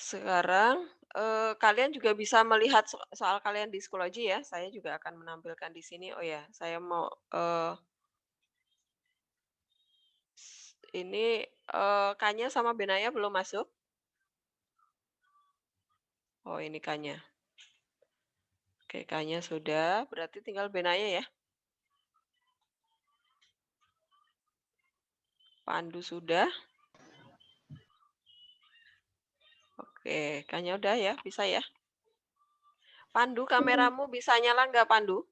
Sekarang, kalian juga bisa melihat soal kalian di psikologi ya, saya juga akan menampilkan di sini. Oh ya, saya mau, ini, K-nya sama Benaya belum masuk? Oh ini K-nya. Oke, K-nya sudah, berarti tinggal Benaya ya? Pandu sudah? Oke, K-nya udah ya, bisa ya? Pandu, kameramu bisa nyala nggak Pandu?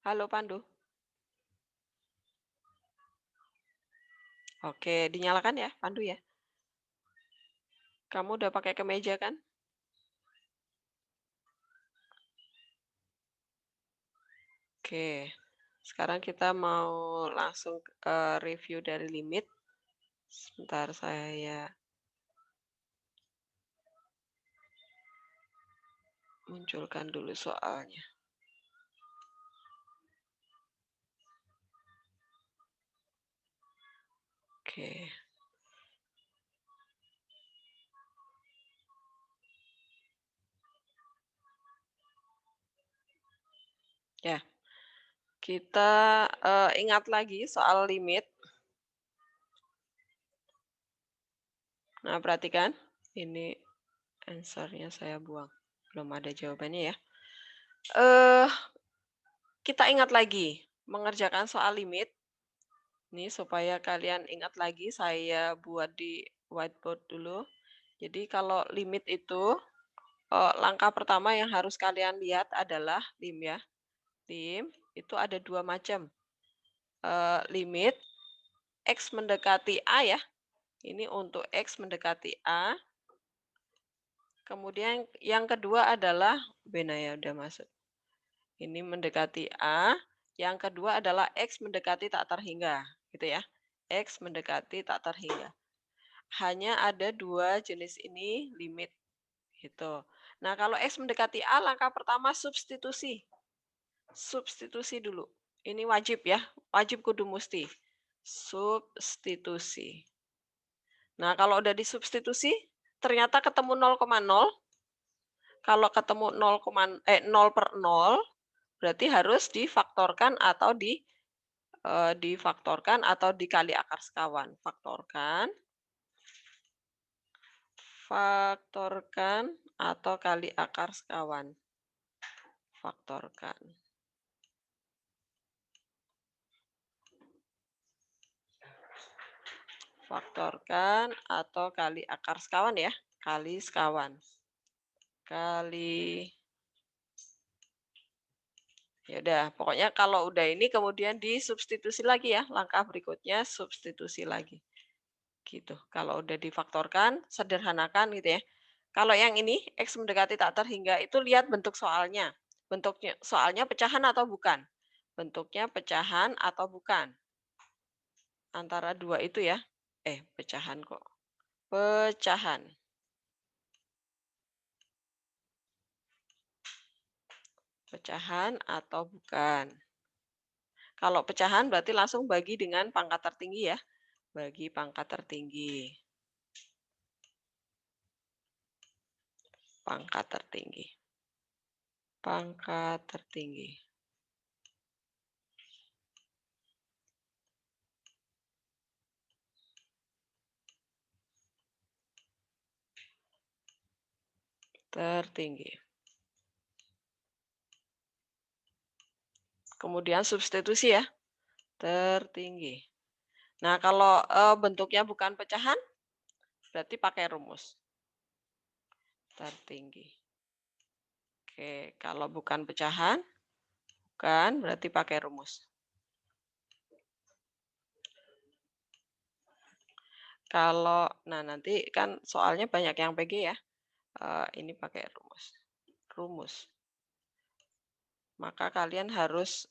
Halo Pandu? Oke, dinyalakan ya Pandu ya? Kamu udah pakai kemeja kan? Oke, sekarang kita mau langsung, review dari limit. Sebentar saya munculkan dulu soalnya. Oke. Ya, kita, ingat lagi soal limit. Nah, perhatikan, ini answer-nya saya buang, belum ada jawabannya ya. Eh, kita ingat lagi mengerjakan soal limit. Ini supaya kalian ingat lagi, saya buat di whiteboard dulu. Jadi kalau limit itu, langkah pertama yang harus kalian lihat adalah lim ya. Lim itu ada 2 macam, limit X mendekati A ya, ini untuk X mendekati A. Kemudian yang kedua adalah Benaya udah masuk. Ini mendekati A, yang kedua adalah X mendekati tak terhingga, gitu ya. X mendekati tak terhingga. Hanya ada 2 jenis ini limit, gitu. Nah, kalau X mendekati A, langkah pertama substitusi. Substitusi dulu. Ini wajib ya, wajib kudu musti. Substitusi. Nah, kalau udah disubstitusi, ternyata ketemu 0,0. Kalau ketemu 0 per 0, berarti harus difaktorkan atau difaktorkan atau dikali akar sekawan. Faktorkan, faktorkan atau kali akar sekawan. Faktorkan. Faktorkan atau kali akar sekawan ya. Kali sekawan. Kali, ya udah, pokoknya kalau udah ini kemudian disubstitusi lagi ya. Langkah berikutnya substitusi lagi. Gitu. Kalau udah difaktorkan, sederhanakan gitu ya. Kalau yang ini X mendekati tak terhingga itu lihat bentuk soalnya. Bentuknya soalnya pecahan atau bukan? Bentuknya pecahan atau bukan? Antara dua itu ya. Pecahan kok. Pecahan. Pecahan atau bukan? Kalau pecahan berarti langsung bagi dengan pangkat tertinggi ya. Bagi pangkat tertinggi. Pangkat tertinggi. Pangkat tertinggi. Tertinggi. Kemudian substitusi ya. Tertinggi. Nah, kalau, bentuknya bukan pecahan, berarti pakai rumus. Tertinggi. Oke, kalau bukan pecahan, bukan, berarti pakai rumus. Kalau nah nanti kan soalnya banyak yang PG ya, ini pakai rumus. Rumus. Maka kalian harus,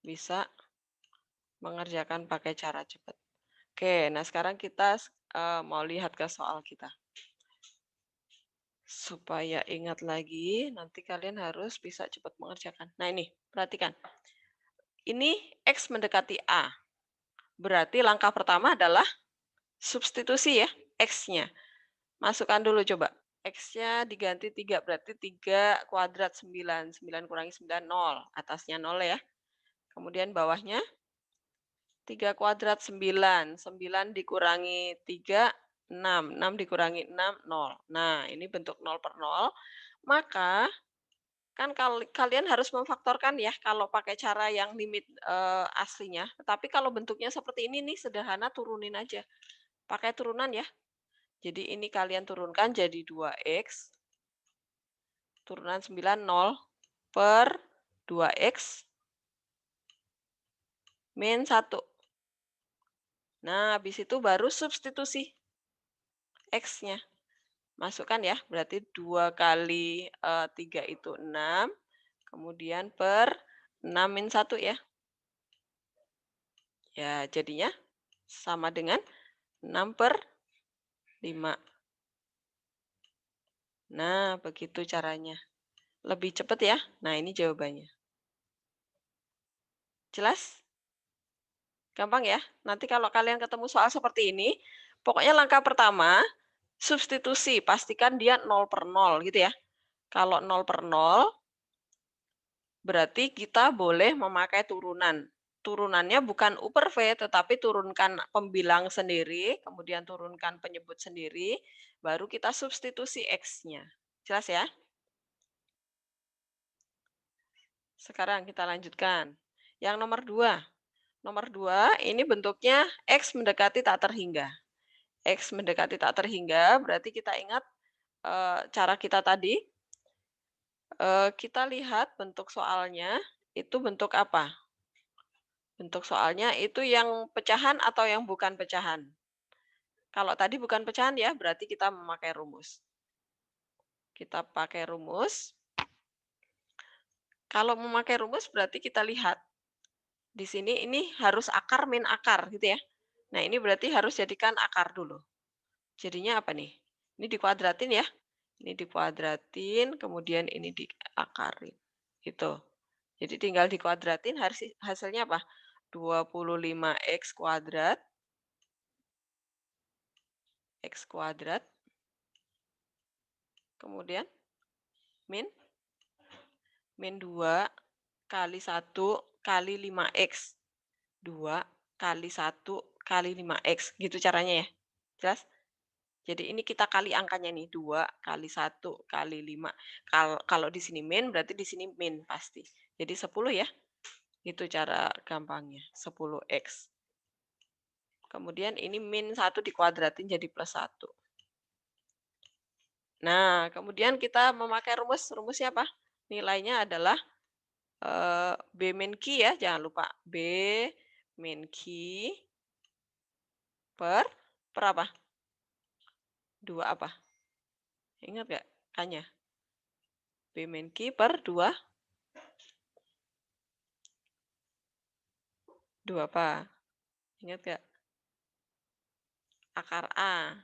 bisa mengerjakan pakai cara cepat. Oke, nah sekarang kita, mau lihat ke soal kita. Supaya ingat lagi, nanti kalian harus bisa cepat mengerjakan. Nah ini, perhatikan. Ini X mendekati A. Berarti langkah pertama adalah substitusi ya, X-nya. Masukkan dulu coba. X-nya diganti 3, berarti 3 kuadrat 9. 9 kurangi 9, 0. Atasnya 0 ya. Kemudian bawahnya 3 kuadrat 9. 9 dikurangi 3, 6. 6 dikurangi 6, 0. Nah, ini bentuk 0 per 0. Maka, kan kalian harus memfaktorkan ya kalau pakai cara yang limit aslinya. Tapi kalau bentuknya seperti ini nih, sederhana, turunin aja. Pakai turunan ya. Jadi ini kalian turunkan jadi 2X. Turunan 9, 0 per 2X min 1. Nah, habis itu baru substitusi X-nya. Masukkan ya, berarti 2 kali 3 itu 6, kemudian per 6 min 1 ya. Ya, jadinya sama dengan 6 per 5. Nah, begitu caranya. Lebih cepat ya. Nah, ini jawabannya. Jelas? Gampang ya? Nanti kalau kalian ketemu soal seperti ini, pokoknya langkah pertama, substitusi. Pastikan dia 0 per 0 gitu ya. Kalau 0 per 0, berarti kita boleh memakai turunan. Turunannya bukan U per V, tetapi turunkan pembilang sendiri, kemudian turunkan penyebut sendiri, baru kita substitusi X-nya. Jelas ya? Sekarang kita lanjutkan. Yang nomor 2. Nomor 2, ini bentuknya X mendekati tak terhingga. X mendekati tak terhingga, berarti kita ingat cara kita tadi. Kita lihat bentuk soalnya, itu bentuk apa? Bentuk soalnya itu yang pecahan atau yang bukan pecahan? Kalau tadi bukan pecahan ya, berarti kita memakai rumus. Kita pakai rumus. Kalau memakai rumus berarti kita lihat. Di sini ini harus akar min akar gitu ya. Nah, ini berarti harus jadikan akar dulu. Jadinya apa nih? Ini dikuadratin ya. Ini dikuadratin, kemudian ini diakarin. Gitu. Jadi tinggal dikuadratin, hasilnya apa? 25x kuadrat. X kuadrat. Kemudian min 2 kali 1 kali 5x. 2 kali 1 kali 5x. Gitu caranya ya. Jelas? Jadi ini kita kali angkanya nih, 2 kali 1 kali 5. Kalau di sini min, berarti di sini min pasti. Jadi 10 ya. Itu cara gampangnya, 10x. Kemudian ini min 1 dikuadratin jadi plus 1. Nah, kemudian kita memakai rumus. Rumusnya apa? Nilainya adalah B min Q ya, jangan lupa. B min Q per apa? 2 apa? Ingat nggak K-nya? B min Q per 2. 2 apa? Ingat nggak? Akar A.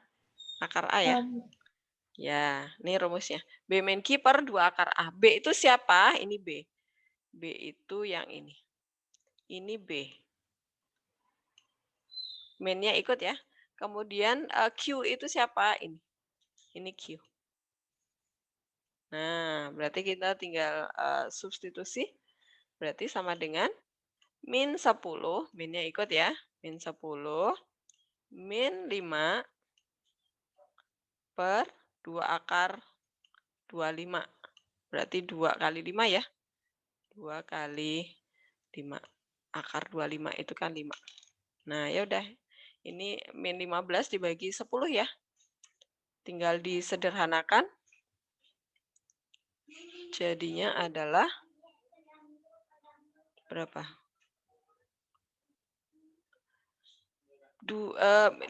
Akar A ya? Ya, ini rumusnya. B min Q per 2 akar A. B itu siapa? Ini B. B itu yang ini. Ini B. Min-nya ikut ya. Kemudian Q itu siapa? Ini. Ini Q. Nah, berarti kita tinggal substitusi. Berarti sama dengan min 10. Min-nya ikut ya. Min 10. Min 5 per 2 akar 25. Berarti 2 kali 5 ya. 2 kali 5. Akar 25 itu kan 5. Nah, ya udah. Ini min 15 dibagi 10 ya. Tinggal disederhanakan. Jadinya adalah berapa? 15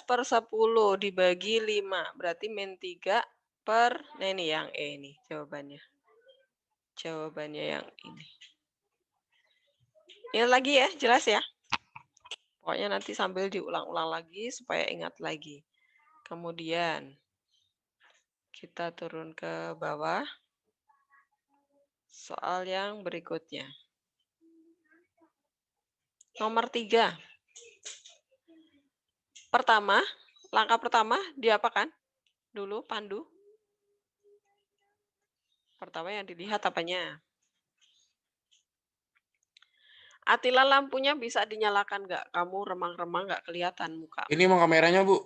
per 10 dibagi 5. Berarti min 3 per, nah ini yang E ini jawabannya. Jawabannya yang ini. Ini lagi ya, jelas ya? Pokoknya nanti sambil diulang-ulang lagi supaya ingat lagi. Kemudian kita turun ke bawah. Soal yang berikutnya. Nomor 3. Pertama, langkah pertama diapakan dulu, Pandu? Pertama yang dilihat apanya? Atila, lampunya bisa dinyalakan nggak? Kamu remang-remang nggak kelihatan muka. Ini emang kameranya, Bu.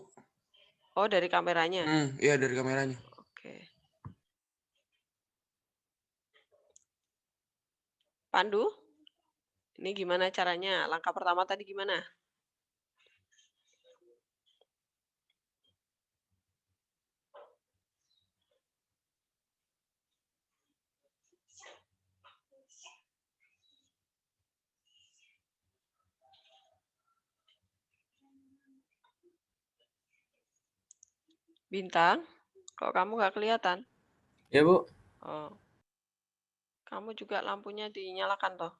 Oh, dari kameranya? Iya, dari kameranya. Oke. Pandu, ini gimana caranya? Langkah pertama tadi gimana? Bintang, kok kamu nggak kelihatan? Ya, Bu. Oh, kamu juga lampunya dinyalakan toh?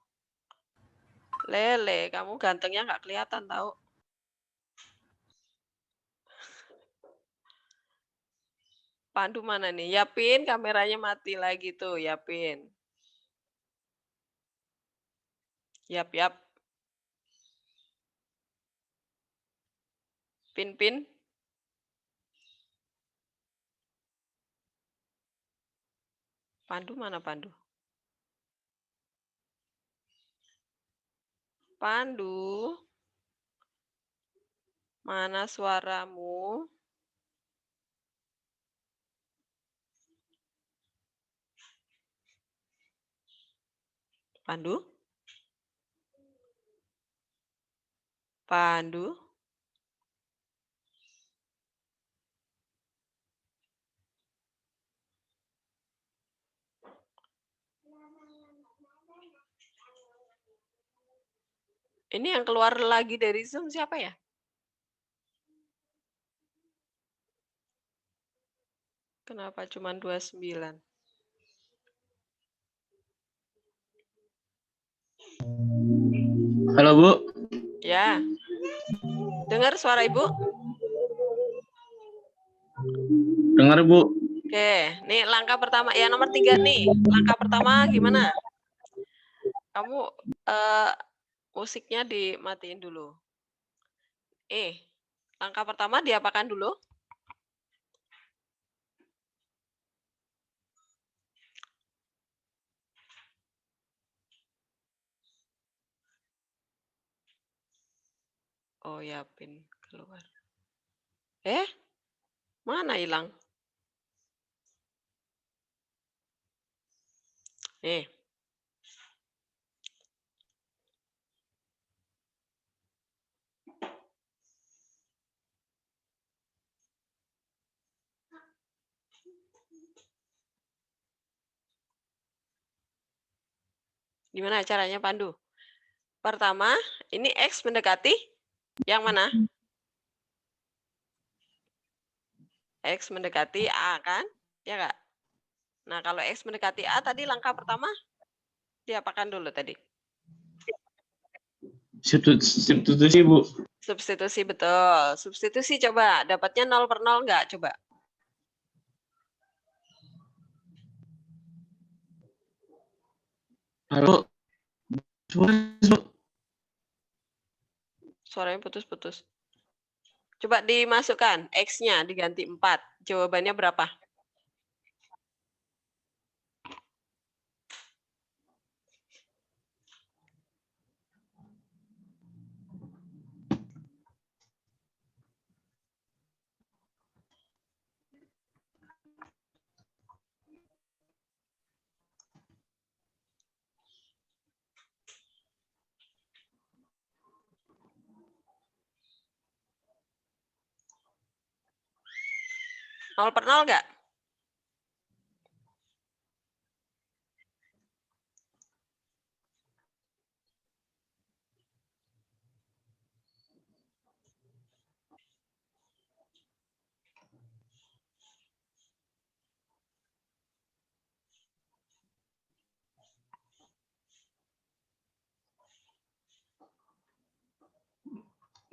Lele, kamu gantengnya nggak kelihatan tahu? Pandu mana nih? Yapin, kameranya mati lagi tuh, Yapin. Yap. Pin. Pandu mana Pandu? Pandu, mana suaramu? Pandu? Pandu? Ini yang keluar lagi dari Zoom siapa ya? Kenapa cuma 29? Halo, Bu. Ya. Dengar suara Ibu? Dengar, Bu. Oke, nih langkah pertama. Ya, nomor 3 nih. Langkah pertama gimana? Kamu musiknya dimatiin dulu. Langkah pertama diapakan dulu? Oh ya, pin keluar. Mana hilang? Nih. Gimana caranya, Pandu? Pertama, ini X mendekati yang mana? X mendekati A kan? Ya nggak? Nah, kalau X mendekati A tadi langkah pertama diapakan dulu tadi? Substitusi, Bu. Substitusi, betul. Substitusi coba. Dapatnya 0/0 nggak? Coba. Halo. Suaranya putus-putus. Coba dimasukkan. X-nya diganti 4. Jawabannya berapa? Nol per nol nggak?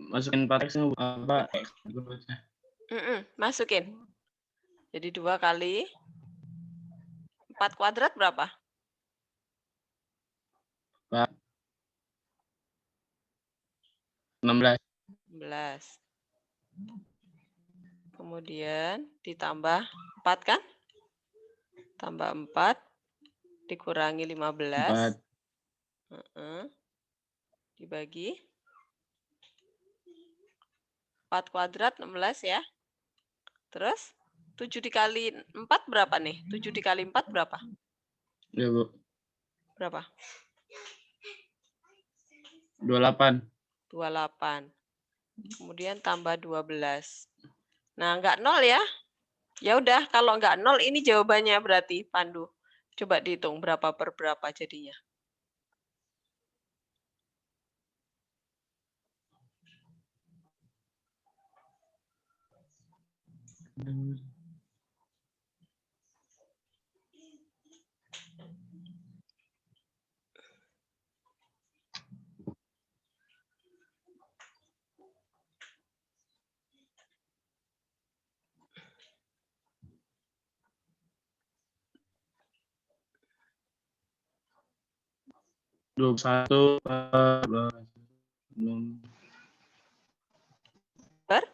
Masukin 4X apa? Masukin. Jadi 2 kali 4 kuadrat berapa? 16. 16. Kemudian ditambah 4 kan? Tambah 4 dikurangi 15. 4. Dibagi 4 kuadrat 16 ya. Terus 7 dikali 4 berapa nih? 7 dikali 4 berapa? Ya, Bu. Berapa? 28. 28. Kemudian tambah 12. Nah, nggak 0 ya. Ya udah, kalau nggak 0 ini jawabannya berarti, Pandu. Coba dihitung berapa per berapa jadinya. Satu Per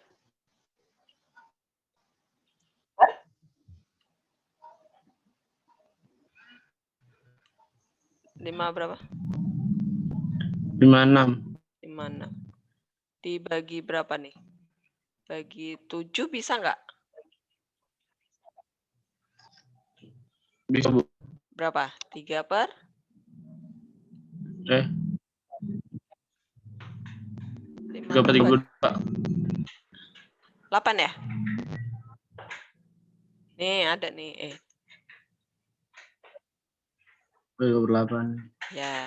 5 berapa? 56. 56. Dibagi berapa nih? Bagi 7 bisa nggak? Bisa, Bu. Berapa? 3 per? 3 per 32. 8 ya? Nih, ada nih. 38. Ya.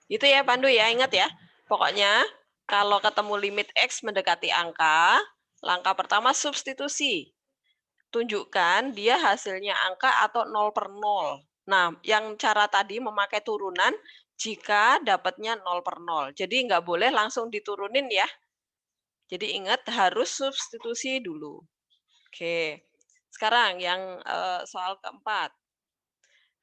Itu ya, Pandu ya. Ingat ya. Pokoknya kalau ketemu limit X mendekati angka, langkah pertama substitusi. Tunjukkan dia hasilnya angka atau 0 per 0. Nah, yang cara tadi memakai turunan jika dapatnya 0 per 0. Jadi nggak boleh langsung diturunin ya. Jadi ingat harus substitusi dulu. Oke. Sekarang yang soal keempat.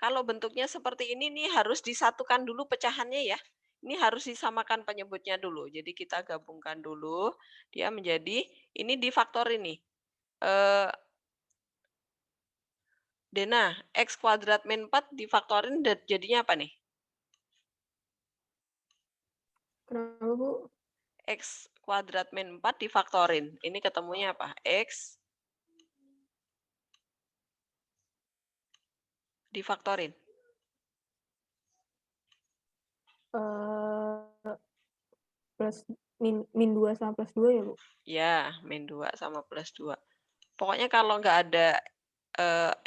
Kalau bentuknya seperti ini nih harus disatukan dulu pecahannya ya. Ini harus disamakan penyebutnya dulu. Jadi kita gabungkan dulu. Dia menjadi, ini difaktor ini. Dena, X kuadrat min 4 difaktorin jadinya apa nih? Kenapa, Bu? X kuadrat min 4 difaktorin. Ini ketemunya apa? X difaktorin. Plus min 2 sama plus 2 ya, Bu? Ya, min 2 sama plus 2. Pokoknya kalau nggak ada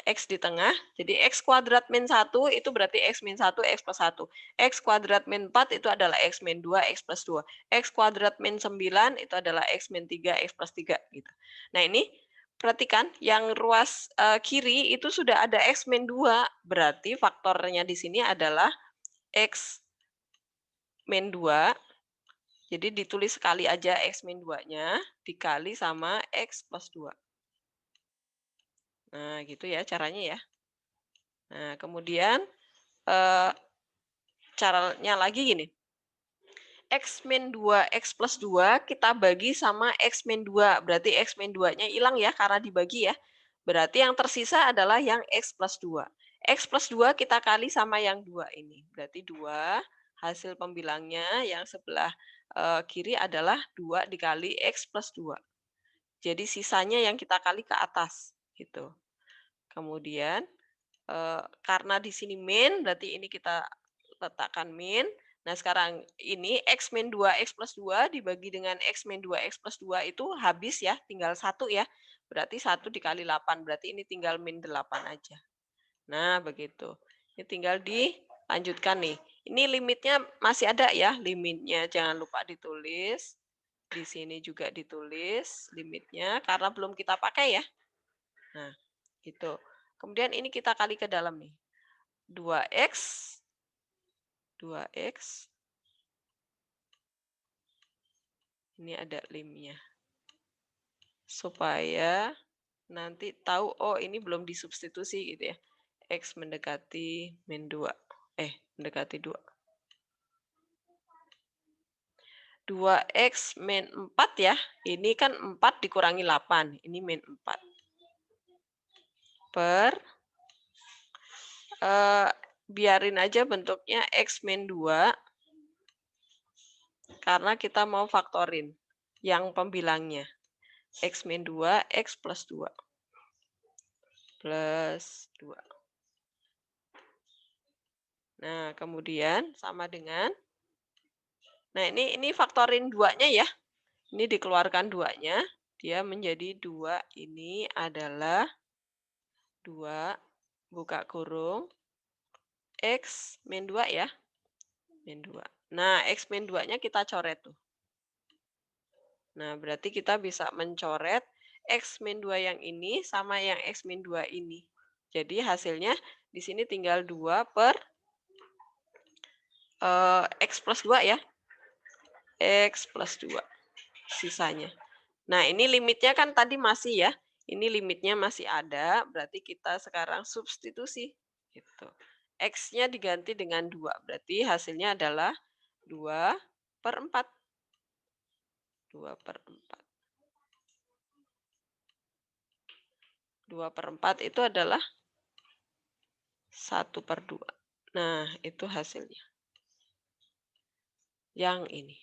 X di tengah, jadi X kuadrat min 1 itu berarti X min 1, X plus 1. X kuadrat min 4 itu adalah X min 2, X plus 2. X kuadrat min 9 itu adalah X min 3, X plus 3. Gitu. Nah ini, perhatikan, yang ruas kiri itu sudah ada X min 2, berarti faktornya di sini adalah X min 2, jadi ditulis sekali aja X min 2-nya, dikali sama X plus 2. Nah, gitu ya caranya ya. Nah, kemudian caranya lagi gini. X min 2, X plus 2 kita bagi sama X min 2. Berarti X min 2-nya hilang ya karena dibagi ya. Berarti yang tersisa adalah yang X plus 2. X plus 2 kita kali sama yang 2 ini. Berarti 2 hasil pembilangnya yang sebelah kiri adalah 2 dikali X plus 2. Jadi sisanya yang kita kali ke atas. Gitu. Kemudian karena di sini min, berarti ini kita letakkan min. Nah, sekarang ini X min 2, X plus 2 dibagi dengan X min 2, X plus 2 itu habis ya, tinggal 1 ya. Berarti 1 dikali 8, berarti ini tinggal min 8 aja. Nah, begitu. Ini tinggal dilanjutkan nih. Ini limitnya masih ada ya, limitnya jangan lupa ditulis. Di sini juga ditulis limitnya, karena belum kita pakai ya. Nah, gitu. Kemudian ini kita kali ke dalam nih. 2X ini ada limnya. Supaya nanti tahu, oh ini belum disubstitusi gitu ya. X mendekati min 2. Mendekati 2. 2X min 4 ya. Ini kan 4 dikurangi 8. Ini min 4. Per, biarin aja bentuknya X min 2. Karena kita mau faktorin yang pembilangnya. X min 2, X plus 2. Plus 2. Nah, kemudian sama dengan, nah ini faktorin 2-nya ya. Ini dikeluarkan 2-nya, dia menjadi 2, ini adalah 2, buka kurung, X min 2 ya. Min 2. Nah, X min 2-nya kita coret tuh. Nah, berarti kita bisa mencoret X min 2 yang ini sama yang X min 2 ini. Jadi hasilnya di sini tinggal 2 per X plus 2 ya. X plus 2 sisanya. Nah, ini limitnya kan tadi masih ya. Ini limitnya masih ada, berarti kita sekarang substitusi. Gitu. X-nya diganti dengan 2, berarti hasilnya adalah 2 per 4. 2 per 4. 2 per 4 itu adalah 1 per 2. Nah, itu hasilnya. Yang ini.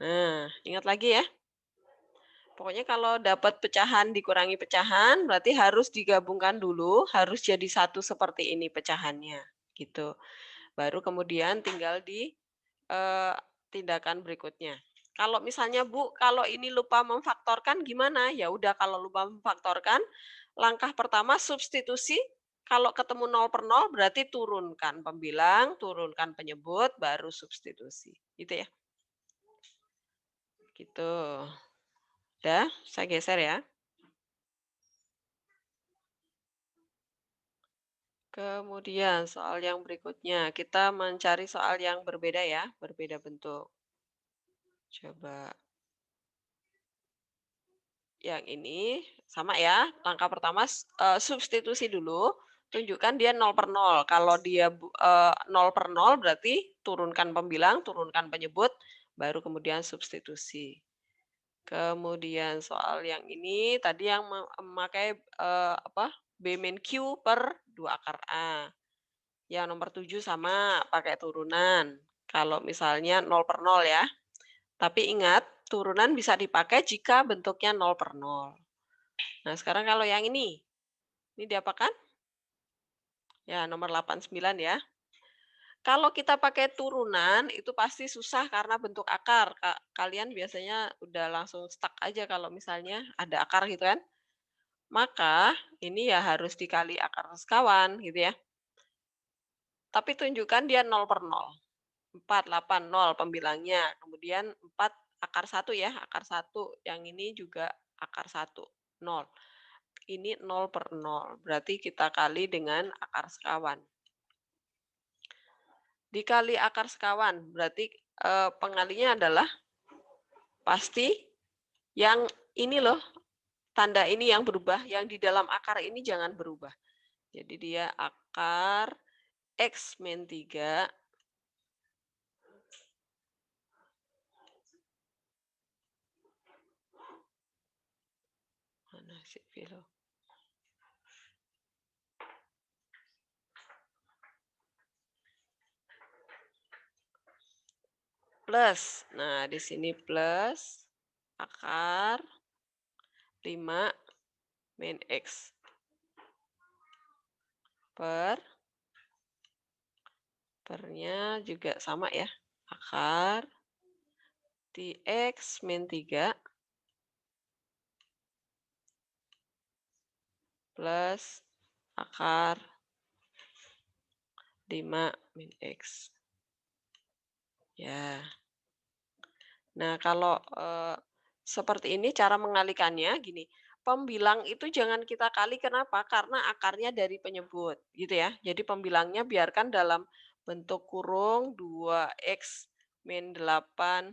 Nah, ingat lagi ya. Pokoknya kalau dapat pecahan dikurangi pecahan, berarti harus digabungkan dulu, harus jadi satu seperti ini pecahannya. Gitu. Baru kemudian tinggal di tindakan berikutnya. Kalau misalnya Bu, kalau ini lupa memfaktorkan gimana? Ya udah kalau lupa memfaktorkan, langkah pertama substitusi. Kalau ketemu 0 per 0 berarti turunkan pembilang, turunkan penyebut, baru substitusi. Gitu ya. Gitu. Udah, saya geser ya. Kemudian soal yang berikutnya, kita mencari soal yang berbeda ya, berbeda bentuk. Coba. Yang ini sama ya, langkah pertama substitusi dulu, tunjukkan dia 0 per 0. Kalau dia 0 per 0 berarti turunkan pembilang, turunkan penyebut, baru kemudian substitusi. Kemudian soal yang ini tadi yang memakai B min Q per 2 akar A. Yang nomor 7 sama pakai turunan. Kalau misalnya 0 per 0 ya. Tapi ingat, turunan bisa dipakai jika bentuknya 0 per 0. Nah, sekarang kalau yang ini diapakan? Ya, nomor 89 ya. Kalau kita pakai turunan, itu pasti susah karena bentuk akar. Kalian biasanya udah langsung stuck aja kalau misalnya ada akar gitu kan. Maka, ini ya harus dikali akar sekawan gitu ya. Tapi tunjukkan dia 0 per 0. 4, 8, 0 pembilangnya. Kemudian 4 akar 1 ya, akar 1. Yang ini juga akar 1, 0. Ini 0 per 0. Berarti kita kali dengan akar sekawan. Dikali akar sekawan, berarti pengalinya adalah pasti yang ini loh, tanda ini yang berubah, yang di dalam akar ini jangan berubah. Jadi dia akar X min 3 mana sih Vilo? Plus, nah di sini plus akar 5 min X pernya juga sama ya, akar dx min 3 plus akar 5 min X. Ya. Nah, kalau seperti ini cara mengalikannya gini. Pembilang itu jangan kita kali, kenapa? Karena akarnya dari penyebut, gitu ya. Jadi pembilangnya biarkan dalam bentuk kurung 2x min 8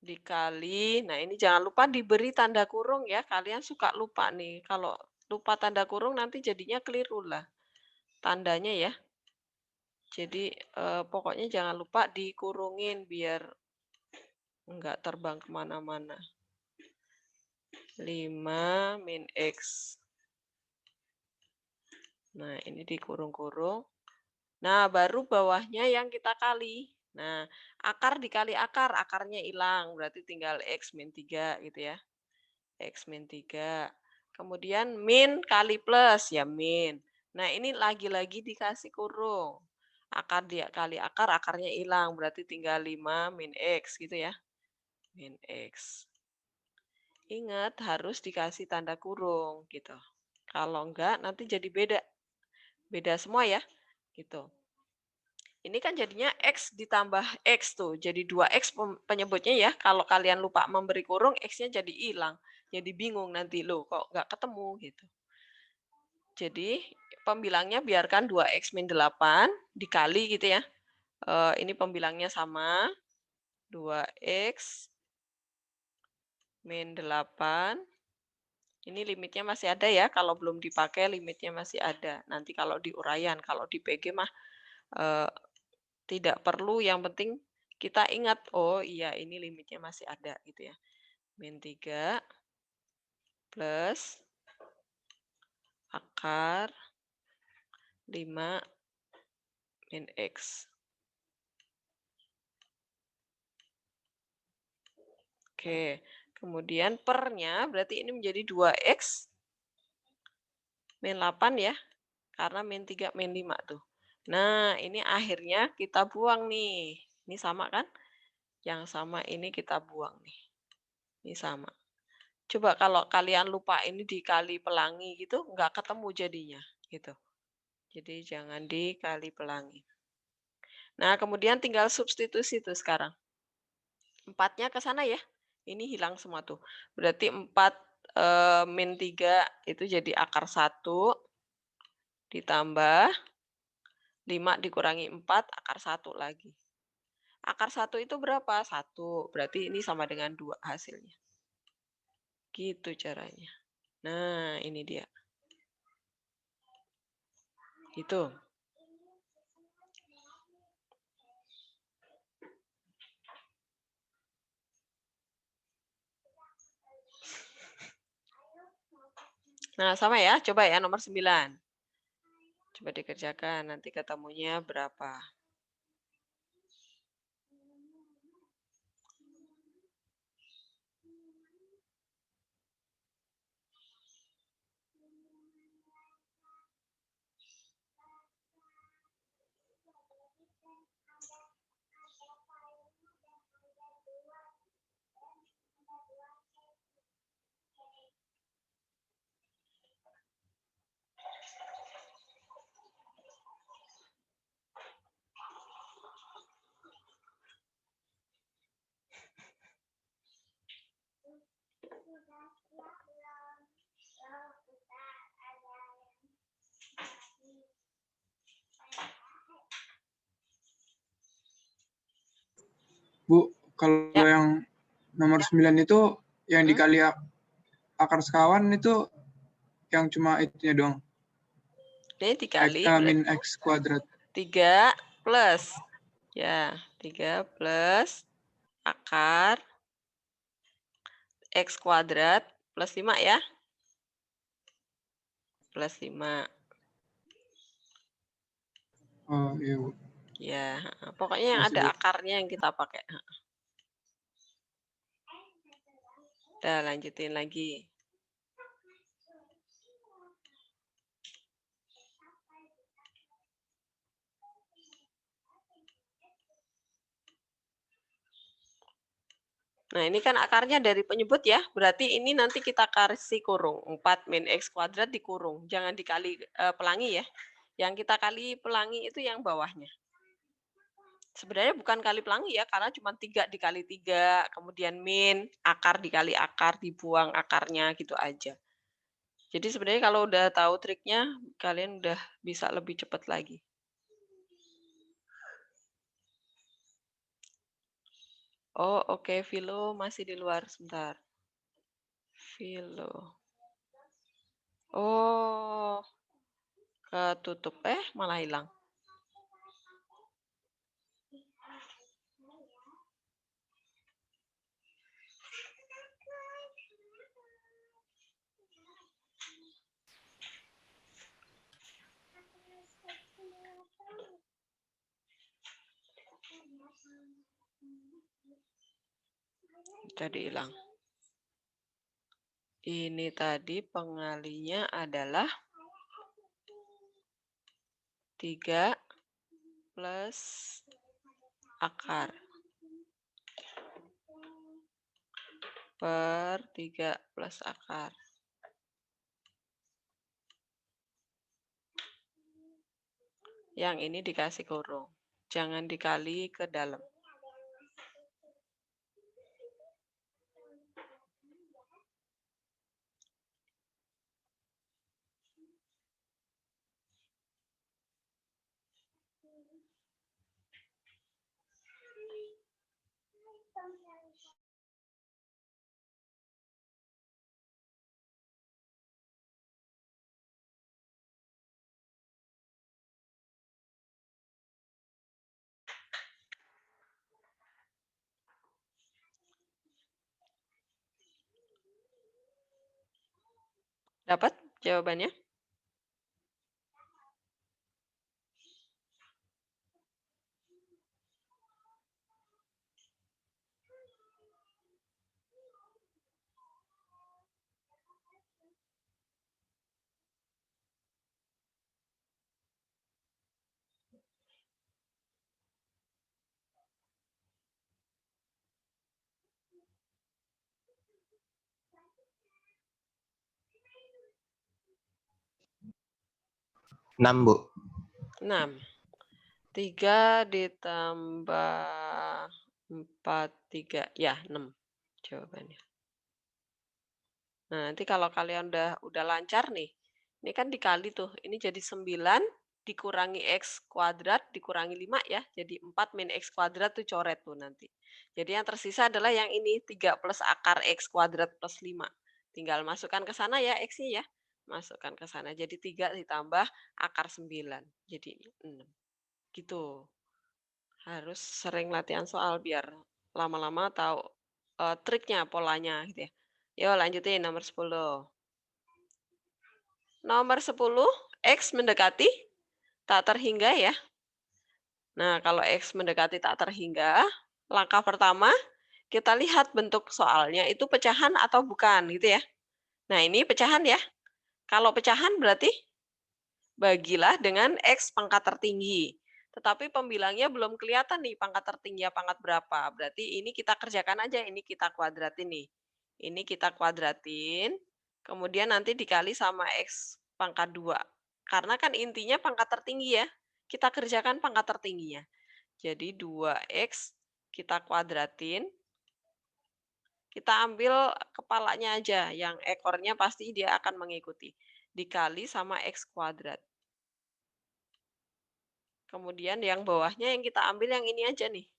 dikali, nah ini jangan lupa diberi tanda kurung ya. Kalian suka lupa nih. Kalau lupa tanda kurung nanti jadinya keliru lah tandanya ya. Jadi, pokoknya jangan lupa dikurungin biar nggak terbang kemana-mana. 5 min X. Nah, ini dikurung-kurung. Nah, baru bawahnya yang kita kali. Nah, akar dikali akar, akarnya hilang. Berarti tinggal X min 3 gitu ya. X min 3. Kemudian min kali plus, ya min. Nah, ini lagi-lagi dikasih kurung. Akar dia kali akar, akarnya hilang. Berarti tinggal 5 min X gitu ya. Min X. Ingat, harus dikasih tanda kurung gitu. Kalau enggak, nanti jadi beda. Beda semua ya, gitu. Ini kan jadinya X ditambah X tuh, jadi 2X penyebutnya ya. Kalau kalian lupa memberi kurung, X-nya jadi hilang. Jadi bingung nanti, loh kok nggak ketemu gitu. Jadi pembilangnya biarkan 2X min 8 dikali gitu ya. Ini pembilangnya sama, 2X min 8. Ini limitnya masih ada ya, kalau belum dipakai limitnya masih ada. Nanti kalau di uraian, kalau di PG mah tidak perlu, yang penting kita ingat, oh iya ini limitnya masih ada gitu ya. Min 3 plus akar 5 min X. Oke, kemudian pernya berarti ini menjadi 2X min 8 ya, karena min 3 min 5 tuh. Nah, ini akhirnya kita buang nih. Ini sama kan? Yang sama ini kita buang nih. Ini sama. Coba kalau kalian lupa ini dikali pelangi gitu, nggak ketemu jadinya. Gitu. Jadi jangan dikali pelangi. Nah, kemudian tinggal substitusi tuh sekarang. 4-nya ke sana ya. Ini hilang semua tuh. Berarti 4 min 3 itu jadi akar 1 ditambah 5 dikurangi 4 akar 1 lagi. Akar 1 itu berapa? 1. Berarti ini sama dengan 2 hasilnya. Gitu caranya. Nah, ini dia. Gitu. Nah, sama ya. Coba ya nomor 9. Coba dikerjakan. Nanti ketemunya berapa. Bu, kalau Ya. yang nomor 9 itu yang dikali akar sekawan itu yang cuma itunya doang. Ini dikali Min X kuadrat. 3 plus. Ya, 3 plus akar X kuadrat plus 5 ya. Plus 5. Oh iya Bu. Ya, pokoknya yang Masih, ada Bu. akarnya yang kita pakai. Udah, lanjutin lagi. Nah, ini kan akarnya dari penyebut ya. Berarti ini nanti kita kasih kurung. 4 min X kuadrat dikurung. Jangan dikali pelangi ya. Yang kita kali pelangi itu yang bawahnya. Sebenarnya bukan kali pelangi ya, karena cuma 3 dikali 3, kemudian min, akar dikali akar, dibuang akarnya gitu aja. Jadi sebenarnya kalau udah tahu triknya, kalian udah bisa lebih cepat lagi. Oh, oke, Vilo masih di luar sebentar. Vilo. Oh, ketutup. Malah hilang. Jadi hilang. Ini tadi pengalinya adalah 3 plus akar per 3 plus akar. Yang ini dikasih kurung. Jangan dikali ke dalam. Dapat jawabannya? Enam, Bu. 6. 3 ditambah 4, 3. Ya, 6 jawabannya. Nah, nanti kalau kalian udah lancar nih, ini kan dikali tuh. Ini jadi 9 dikurangi X kuadrat dikurangi 5 ya. Jadi 4 min X kuadrat tuh coret tuh nanti. Jadi yang tersisa adalah yang ini 3 plus akar X kuadrat plus 5. Tinggal masukkan ke sana ya X-nya ya. Masukkan ke sana. Jadi 3 ditambah akar 9. Jadi 6. Gitu. Harus sering latihan soal biar lama-lama tahu triknya, polanya gitu ya. Yuk lanjutin nomor 10. Nomor 10, X mendekati tak terhingga ya. Nah, kalau X mendekati tak terhingga, langkah pertama kita lihat bentuk soalnya itu pecahan atau bukan gitu ya. Nah, ini pecahan ya. Kalau pecahan berarti bagilah dengan X pangkat tertinggi. Tetapi pembilangnya belum kelihatan nih pangkat tertinggi pangkat berapa. Berarti ini kita kerjakan aja, ini kita kuadratin nih. Ini kita kuadratin, kemudian nanti dikali sama X pangkat 2. Karena kan intinya pangkat tertinggi ya. Kita kerjakan pangkat tertingginya. Jadi 2X kita kuadratin. Kita ambil kepalanya aja, yang ekornya pasti dia akan mengikuti. Dikali sama X kuadrat. Kemudian yang bawahnya yang kita ambil yang ini aja nih.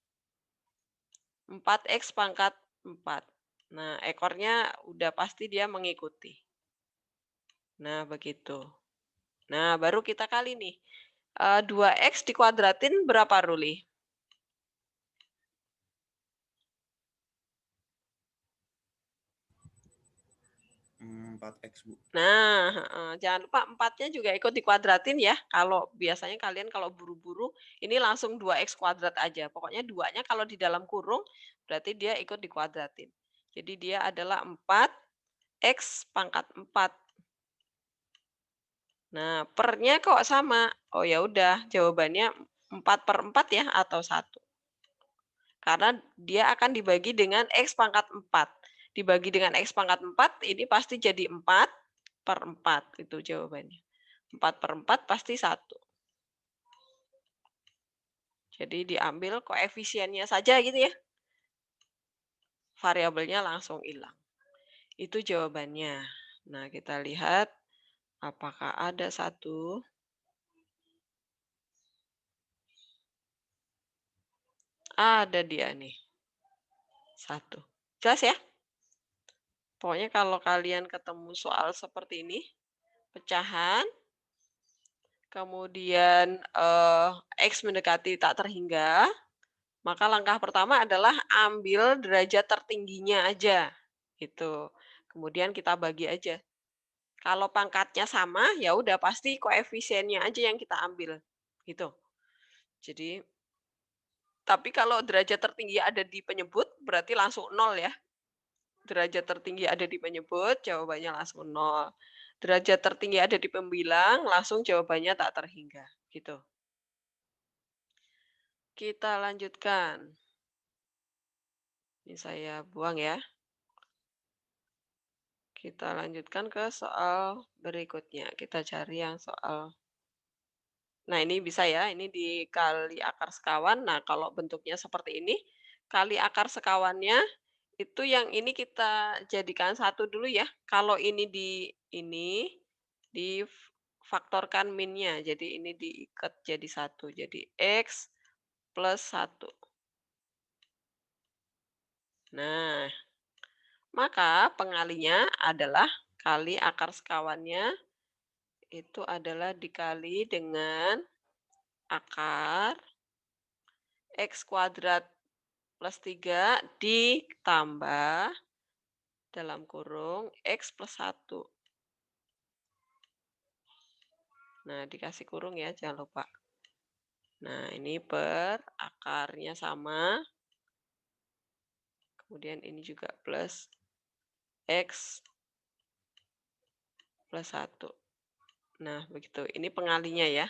4X pangkat 4. Nah, ekornya udah pasti dia mengikuti. Nah, begitu. Nah, baru kita kali nih. 2X dikuadratin berapa, Ruli? 4X, Bu. Nah, jangan lupa 4-nya juga ikut dikuadratin ya. Kalau biasanya kalian kalau buru-buru, ini langsung 2X kuadrat aja. Pokoknya 2-nya kalau di dalam kurung, berarti dia ikut dikuadratin. Jadi dia adalah 4X pangkat 4. Nah, pernya kok sama. Oh ya udah, jawabannya 4/4 ya atau 1. Karena dia akan dibagi dengan X pangkat 4. Dibagi dengan X pangkat 4, ini pasti jadi 4/4. Itu jawabannya. 4/4 pasti 1. Jadi diambil koefisiennya saja gitu ya. Variabelnya langsung hilang. Itu jawabannya. Nah, kita lihat apakah ada 1. Ada dia nih. 1. Jelas ya? Pokoknya kalau kalian ketemu soal seperti ini, pecahan, kemudian X mendekati tak terhingga, maka langkah pertama adalah ambil derajat tertingginya aja. Gitu. Kemudian kita bagi aja. Kalau pangkatnya sama, ya udah pasti koefisiennya aja yang kita ambil. Gitu. Jadi Tapi kalau derajat tertinggi ada di penyebut, berarti langsung 0 ya. Derajat tertinggi ada di penyebut, jawabannya langsung 0. Derajat tertinggi ada di pembilang, langsung jawabannya tak terhingga. Gitu. Kita lanjutkan. Ini saya buang ya. Kita lanjutkan ke soal berikutnya. Kita cari yang soal. Nah, ini bisa ya, ini dikali akar sekawan. Nah, kalau bentuknya seperti ini, kali akar sekawannya itu yang ini kita jadikan 1 dulu ya. Kalau ini difaktorkan minnya. Jadi ini diikat jadi 1. Jadi X plus 1. Nah, maka pengalinya adalah kali akar sekawannya itu adalah dikali dengan akar X kuadrat plus 3 ditambah dalam kurung X plus 1. Nah, dikasih kurung ya, jangan lupa. Nah, ini per akarnya sama. Kemudian ini juga plus X plus 1. Nah, begitu. Ini pengalinya ya.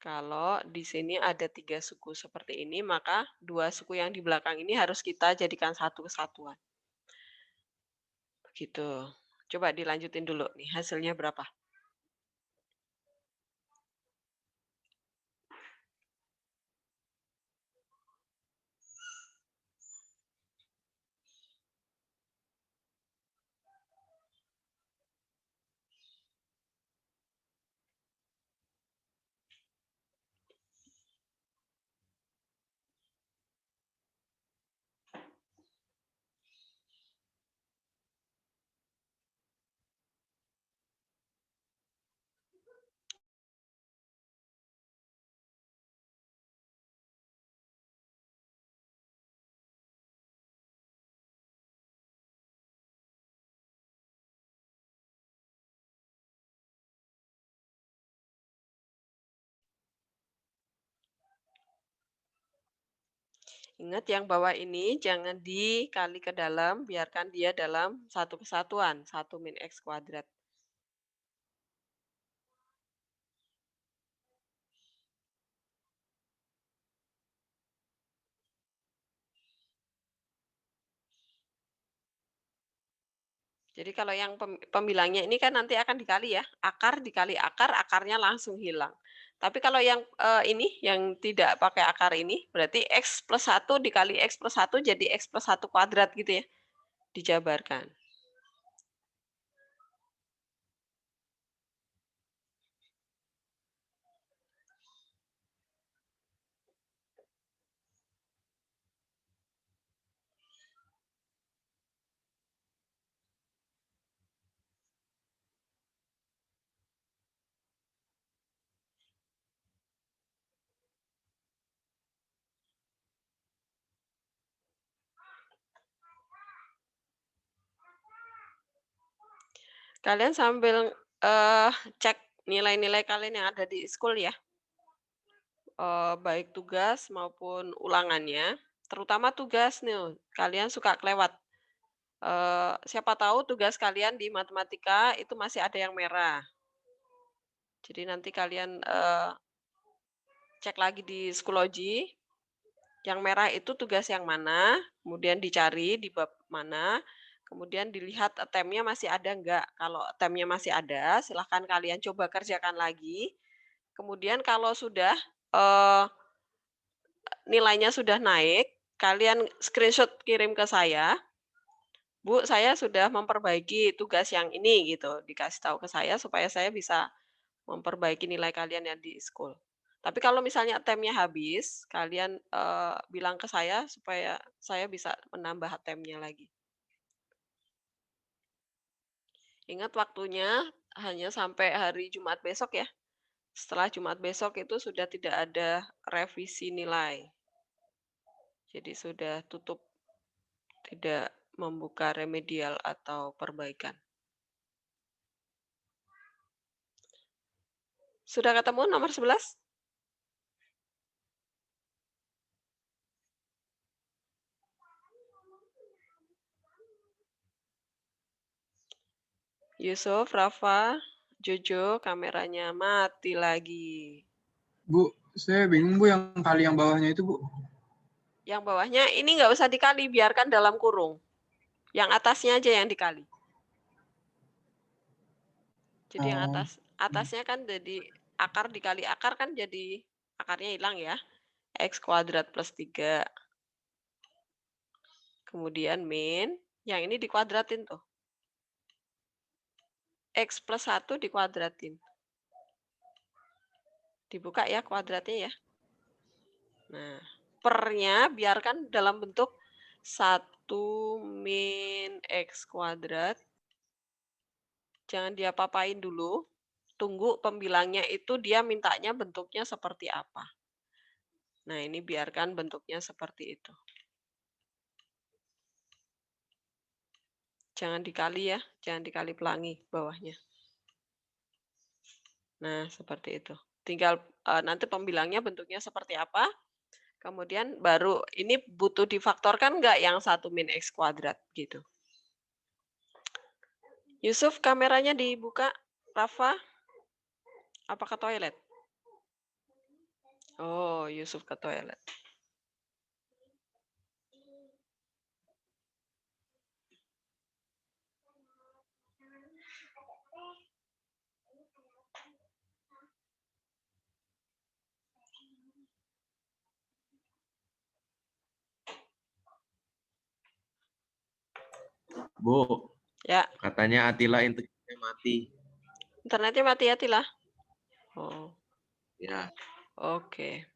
Kalau di sini ada 3 suku seperti ini, maka 2 suku yang di belakang ini harus kita jadikan satu kesatuan. Begitu. Coba dilanjutin dulu nih, hasilnya berapa? Ingat yang bawah ini jangan dikali ke dalam, biarkan dia dalam satu kesatuan, 1 min X kuadrat. Jadi kalau yang pembilangnya ini kan nanti akan dikali ya, akar dikali akar, akarnya langsung hilang. Tapi kalau yang ini, yang tidak pakai akar ini, berarti X plus 1 dikali X plus 1 jadi X plus 1 kuadrat gitu ya, dijabarkan. Kalian sambil cek nilai-nilai kalian yang ada di school ya. Baik tugas maupun ulangannya, terutama tugas nih, kalian suka kelewat. Siapa tahu tugas kalian di matematika itu masih ada yang merah. Jadi nanti kalian cek lagi di Schoology, yang merah itu tugas yang mana, kemudian dicari di bab mana, kemudian dilihat temnya masih ada enggak. Kalau temnya masih ada, silahkan kalian coba kerjakan lagi. Kemudian kalau sudah nilainya sudah naik, kalian screenshot kirim ke saya. Bu, saya sudah memperbaiki tugas yang ini gitu. Dikasih tahu ke saya supaya saya bisa memperbaiki nilai kalian yang di school. Tapi kalau misalnya temnya habis, kalian bilang ke saya supaya saya bisa menambah temnya lagi. Ingat waktunya hanya sampai hari Jumat besok ya. Setelah Jumat besok itu sudah tidak ada revisi nilai. Jadi sudah tutup, tidak membuka remedial atau perbaikan. Sudah ketemu nomor 11? Yusuf, Rafa, Jojo, kameranya mati lagi. Bu, saya bingung Bu yang kali yang bawahnya itu Bu. Yang bawahnya ini nggak usah dikali, biarkan dalam kurung. Yang atasnya aja yang dikali. Jadi yang Oh, atasnya kan jadi akar dikali akar kan jadi akarnya hilang ya. X kuadrat plus 3. Kemudian min, yang ini dikuadratin tuh. X plus 1 dikuadratin. Dibuka ya kuadratnya ya. Nah, pernya biarkan dalam bentuk 1 min X kuadrat. Jangan diapa-apain dulu. Tunggu pembilangnya itu dia mintanya bentuknya seperti apa. Nah, ini biarkan bentuknya seperti itu. Jangan dikali ya, jangan dikali pelangi bawahnya. Nah, seperti itu. Tinggal nanti pembilangnya bentuknya seperti apa. Kemudian baru ini butuh difaktorkan nggak yang 1 min X kuadrat gitu. Yusuf, kameranya dibuka. Rafa, apa ke toilet? Oh, Yusuf ke toilet. Bu, Ya, katanya Atila internetnya mati. internetnya mati ya, Tila? Oh, Ya, oke.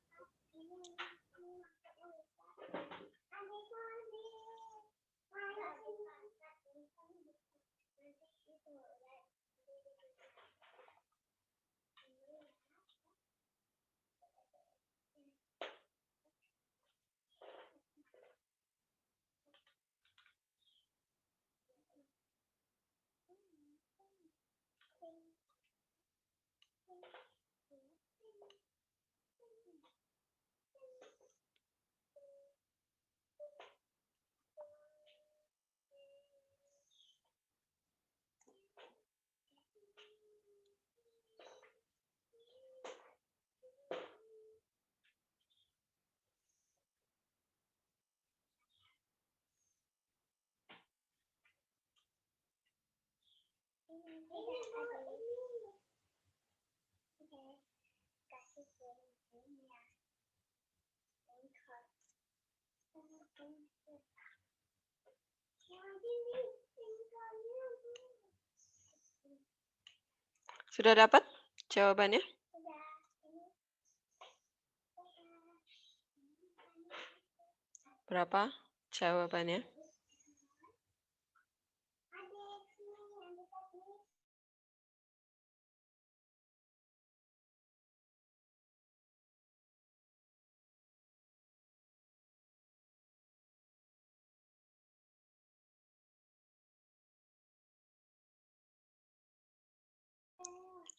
Sudah dapat jawabannya? Berapa jawabannya?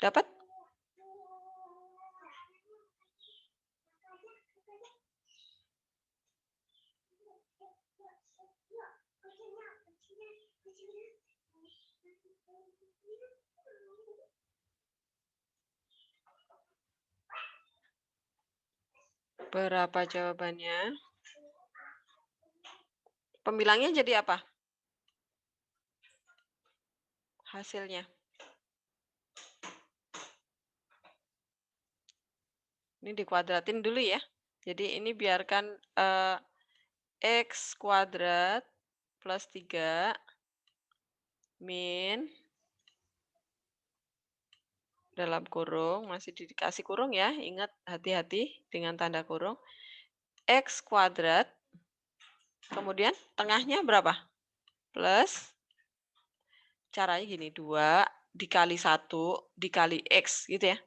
Dapat? Berapa jawabannya? Pembilangnya jadi apa? Hasilnya. Ini dikuadratin dulu ya. Jadi ini biarkan X kuadrat plus 3 min dalam kurung, masih dikasih kurung ya, ingat hati-hati dengan tanda kurung. X kuadrat, kemudian tengahnya berapa? Plus, caranya gini, 2 dikali 1 dikali X gitu ya.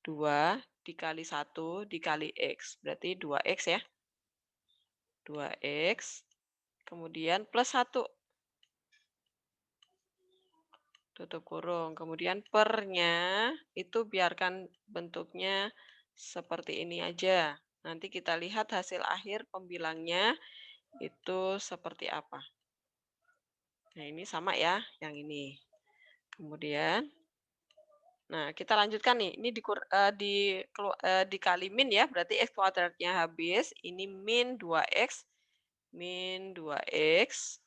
2 dikali 1 dikali X, berarti 2X ya. 2X, kemudian plus 1. Tutup kurung. Kemudian pernya itu biarkan bentuknya seperti ini aja. Nanti kita lihat hasil akhir pembilangnya itu seperti apa. Nah, ini sama ya, yang ini. Kemudian, nah kita lanjutkan nih. Ini dikali min ya, berarti x kuadratnya habis. Ini min 2x, min 2x.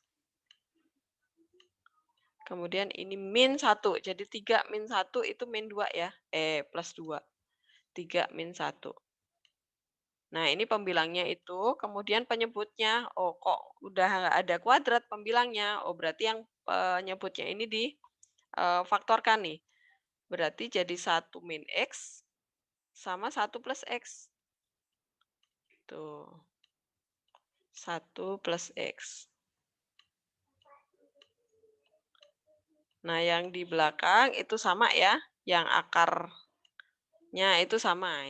Kemudian ini min 1, jadi 3 min 1 itu min 2 ya. Plus 2. 3 min 1. Nah, ini pembilangnya itu, kemudian penyebutnya. Oh, kok udah nggak ada kuadrat pembilangnya. Oh, berarti yang penyebutnya ini difaktorkan nih. Berarti jadi 1 min x sama 1 plus x. Tuh. 1 plus x. Nah, yang di belakang itu sama ya. Yang akarnya itu sama.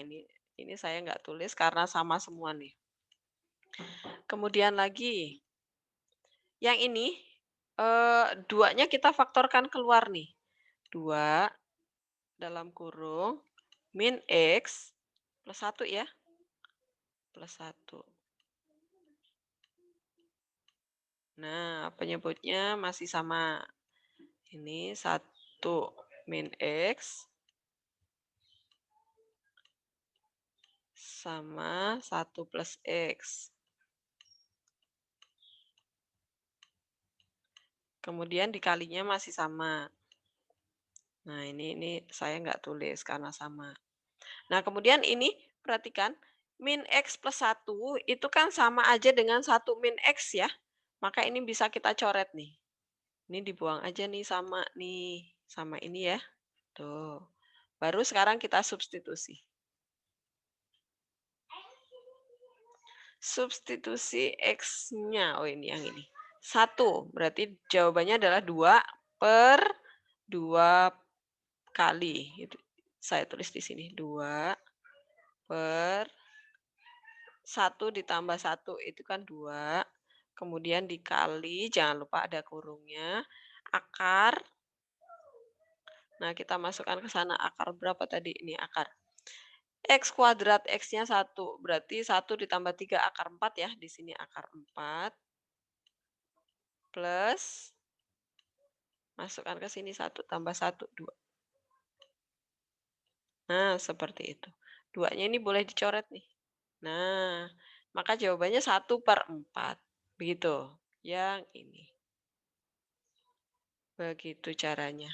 Ini saya nggak tulis karena sama semua nih. Kemudian lagi, yang ini, 2-nya kita faktorkan keluar nih. 2 dalam kurung min x plus 1 ya. Plus 1. Nah, penyebutnya masih sama. Ini 1 min x sama 1 plus x. Kemudian dikalinya masih sama. Nah, ini saya nggak tulis karena sama. Nah, kemudian ini perhatikan, min x plus 1 itu kan sama aja dengan 1 min x ya. Maka ini bisa kita coret nih. Ini dibuang aja nih sama ini ya. Tuh. Baru sekarang kita substitusi. Substitusi x-nya. Oh, ini yang ini. 1. Berarti jawabannya adalah 2 per 2 kali. Itu saya tulis di sini. 2 per 1 ditambah 1 itu kan 2. Kemudian dikali, jangan lupa ada kurungnya, akar. Nah, kita masukkan ke sana akar berapa tadi? Ini akar. X kuadrat X-nya 1. Berarti 1 ditambah 3 akar 4 ya. Di sini akar 4. Plus, masukkan ke sini 1 tambah 1, 2. Nah, seperti itu. 2-nya ini boleh dicoret nih. Nah, maka jawabannya 1 per 4. Begitu. Yang ini. Begitu caranya.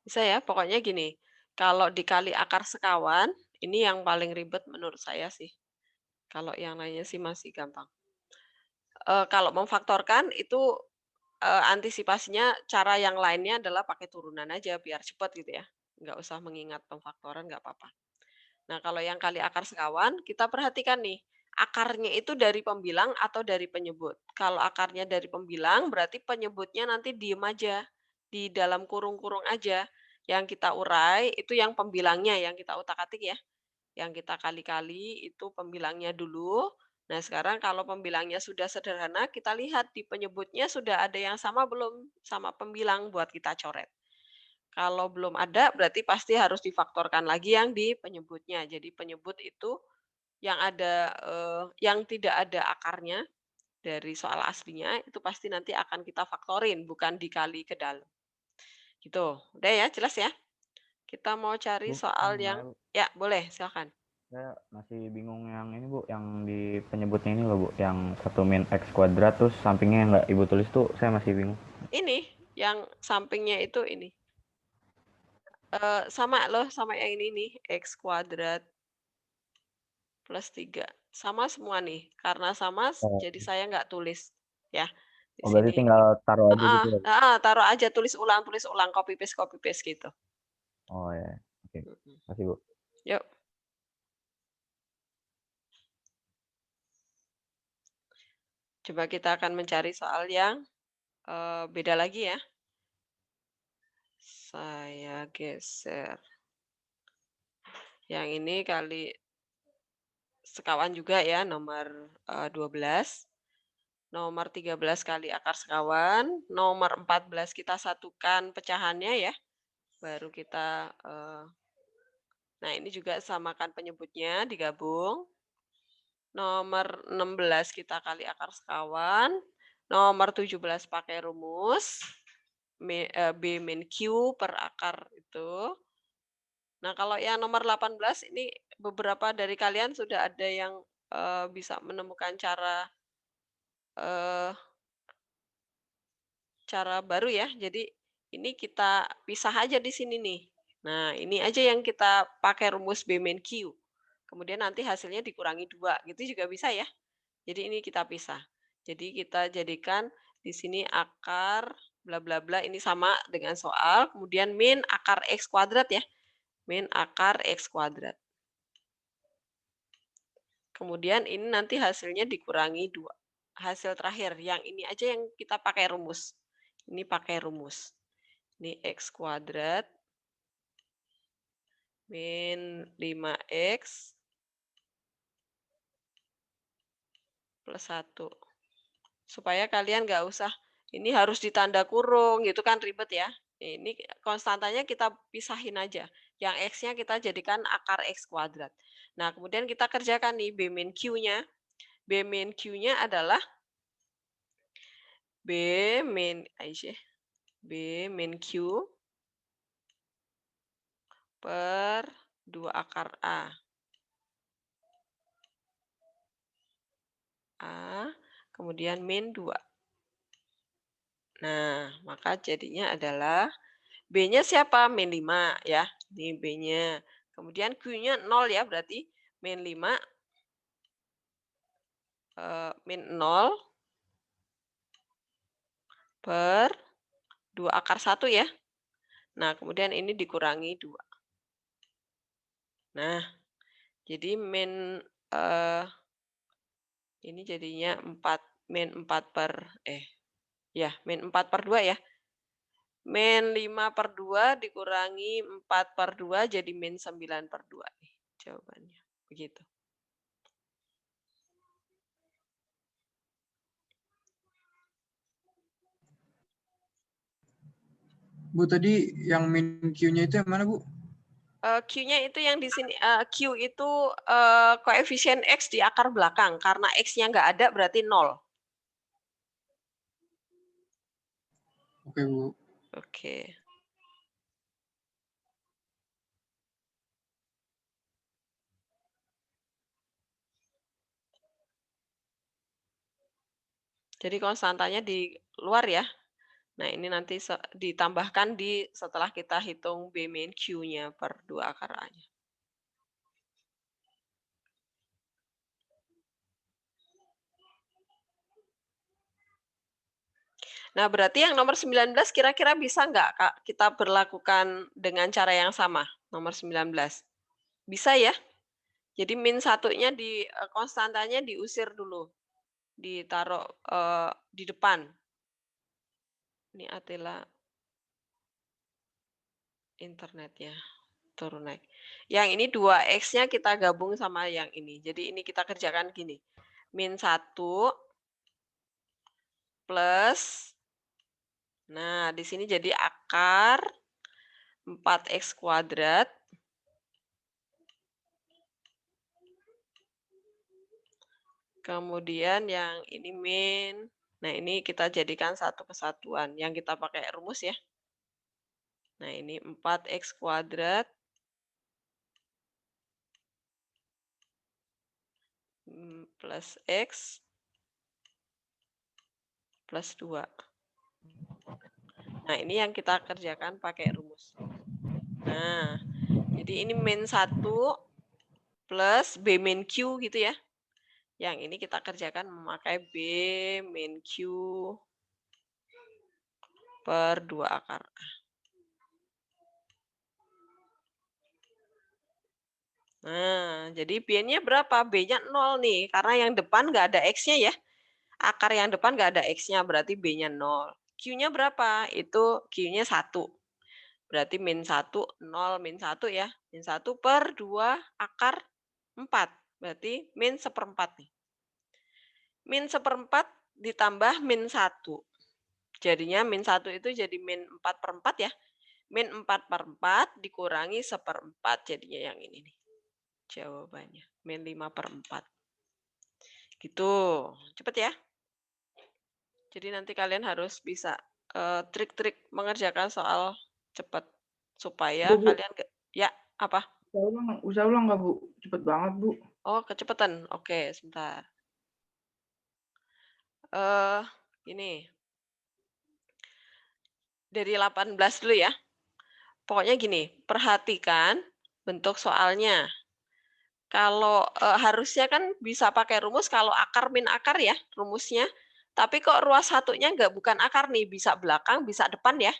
Bisa ya, pokoknya gini. Kalau dikali akar sekawan, ini yang paling ribet menurut saya sih. Kalau yang lainnya sih masih gampang. Kalau memfaktorkan itu antisipasinya cara yang lainnya adalah pakai turunan aja biar cepat gitu ya. Nggak usah mengingat pemfaktoran, nggak apa-apa. Nah, kalau yang kali akar sekawan, kita perhatikan nih, akarnya itu dari pembilang atau dari penyebut. Kalau akarnya dari pembilang, berarti penyebutnya nanti diem aja, di dalam kurung-kurung aja. Yang kita urai itu yang pembilangnya, yang kita utak-atik ya. Yang kita kali-kali itu pembilangnya dulu. Nah, sekarang kalau pembilangnya sudah sederhana, kita lihat di penyebutnya sudah ada yang sama belum sama pembilang buat kita coret. Kalau belum ada, berarti pasti harus difaktorkan lagi yang di penyebutnya. Jadi penyebut itu yang ada, yang tidak ada akarnya dari soal aslinya, itu pasti nanti akan kita faktorin, bukan dikali ke dalam. Gitu. Udah ya, jelas ya? Kita mau cari Bu, soal ini yang Bu. ya, boleh, silakan. Saya masih bingung yang ini Bu, yang di penyebutnya ini loh Bu, yang 1 min x kuadrat terus sampingnya yang nggak Ibu tulis tuh saya masih bingung. Ini, yang sampingnya itu ini. Sama loh, sama yang ini nih, x kuadrat plus 3. Sama semua nih, karena sama Oh, jadi saya nggak tulis ya di berarti sini. tinggal taruh aja gitu ya Bu? Taruh aja, tulis ulang, copy paste gitu. Oh ya, oke. Makasih Bu. Yuk. Coba kita akan mencari soal yang beda lagi ya. Saya geser. Yang ini kali sekawan juga ya, nomor 12. Nomor 13 kali akar sekawan. Nomor 14 kita satukan pecahannya ya. Baru kita Nah, ini juga samakan penyebutnya, digabung. Nomor 16 kita kali akar sekawan. Nomor 17 pakai rumus. B min Q per akar itu. Nah, kalau yang nomor 18 ini beberapa dari kalian sudah ada yang bisa menemukan cara baru ya. Jadi ini kita pisah aja di sini nih. Nah, ini aja yang kita pakai rumus B min Q. Kemudian nanti hasilnya dikurangi 2, gitu juga bisa ya. Jadi ini kita pisah. Jadi kita jadikan di sini akar bla bla bla ini sama dengan soal, kemudian min akar X kuadrat ya. Min akar X kuadrat. Kemudian ini nanti hasilnya dikurangi 2. Hasil terakhir, yang ini aja yang kita pakai rumus. Ini pakai rumus. Ini X kuadrat min 5X plus 1. Supaya kalian nggak usah, ini harus ditanda kurung, gitu kan ribet ya. Ini konstantanya kita pisahin aja. Yang X-nya kita jadikan akar X kuadrat. Nah, kemudian kita kerjakan nih B min Q-nya. B min Q-nya adalah B min Q per 2 akar A. Kemudian min 2. Nah, maka jadinya adalah B-nya siapa? Min 5 ya. Ini B-nya. Kemudian Q-nya 0 ya, berarti min 5 min 0 per 2 akar 1 ya. Nah, kemudian ini dikurangi 2. Nah, jadi min ini jadinya 4 min 4 per min 4 per 2 ya. Min 5 per 2 dikurangi 4 per 2 jadi min 9 per 2 nih jawabannya. Begitu. Bu, tadi yang min Q-nya itu yang mana, Bu? Q-nya itu yang di sini, Q itu koefisien X di akar belakang. Karena X-nya nggak ada berarti 0. Oke, Bu. Oke. Jadi konstantanya di luar ya. Nah, ini nanti ditambahkan setelah kita hitung B min Q-nya per 2 akar A-nya. Nah, berarti yang nomor 19 kira-kira bisa nggak Kak, kita berlakukan dengan cara yang sama, nomor 19? Bisa ya? Jadi min 1-nya konstantanya diusir dulu. Ditaruh di depan. Ini Atila internetnya turun naik. Yang ini 2X-nya kita gabung sama yang ini. Jadi ini kita kerjakan gini. Min 1 plus, nah di sini jadi akar 4X kuadrat kemudian yang ini min, nah ini kita jadikan satu kesatuan yang kita pakai rumus ya. Nah ini 4X kuadrat plus X plus 2. Nah ini yang kita kerjakan pakai rumus. Nah jadi ini min 1 plus B min Q gitu ya. Yang ini kita kerjakan memakai B min Q per 2 akar A. Nah, jadi B-nya berapa? B-nya 0 nih, karena yang depan nggak ada X-nya ya. Akar yang depan nggak ada X-nya, berarti B-nya 0. Q-nya berapa? Itu Q-nya 1. Berarti min 1, 0, min 1 ya. Min 1 per 2 akar 4. Berarti min 1/4 nih. Min 1/4 ditambah min 1. Jadinya min 1 itu jadi min 4/4 ya. Min 4/4 dikurangi 1/4 jadinya yang ini nih. Jawabannya. Min 5/4. Gitu. Cepet ya. Jadi nanti kalian harus bisa trik-trik mengerjakan soal cepat supaya Bu. kalian ya apa? Usah ulang nggak Bu? Cepet banget Bu. Oh, kecepatan. Oke, sebentar. Ini dari 18 dulu ya. Pokoknya gini, perhatikan bentuk soalnya. Kalau harusnya kan bisa pakai rumus kalau akar min akar ya rumusnya. Tapi kok ruas satunya bukan akar nih, bisa belakang, bisa depan ya.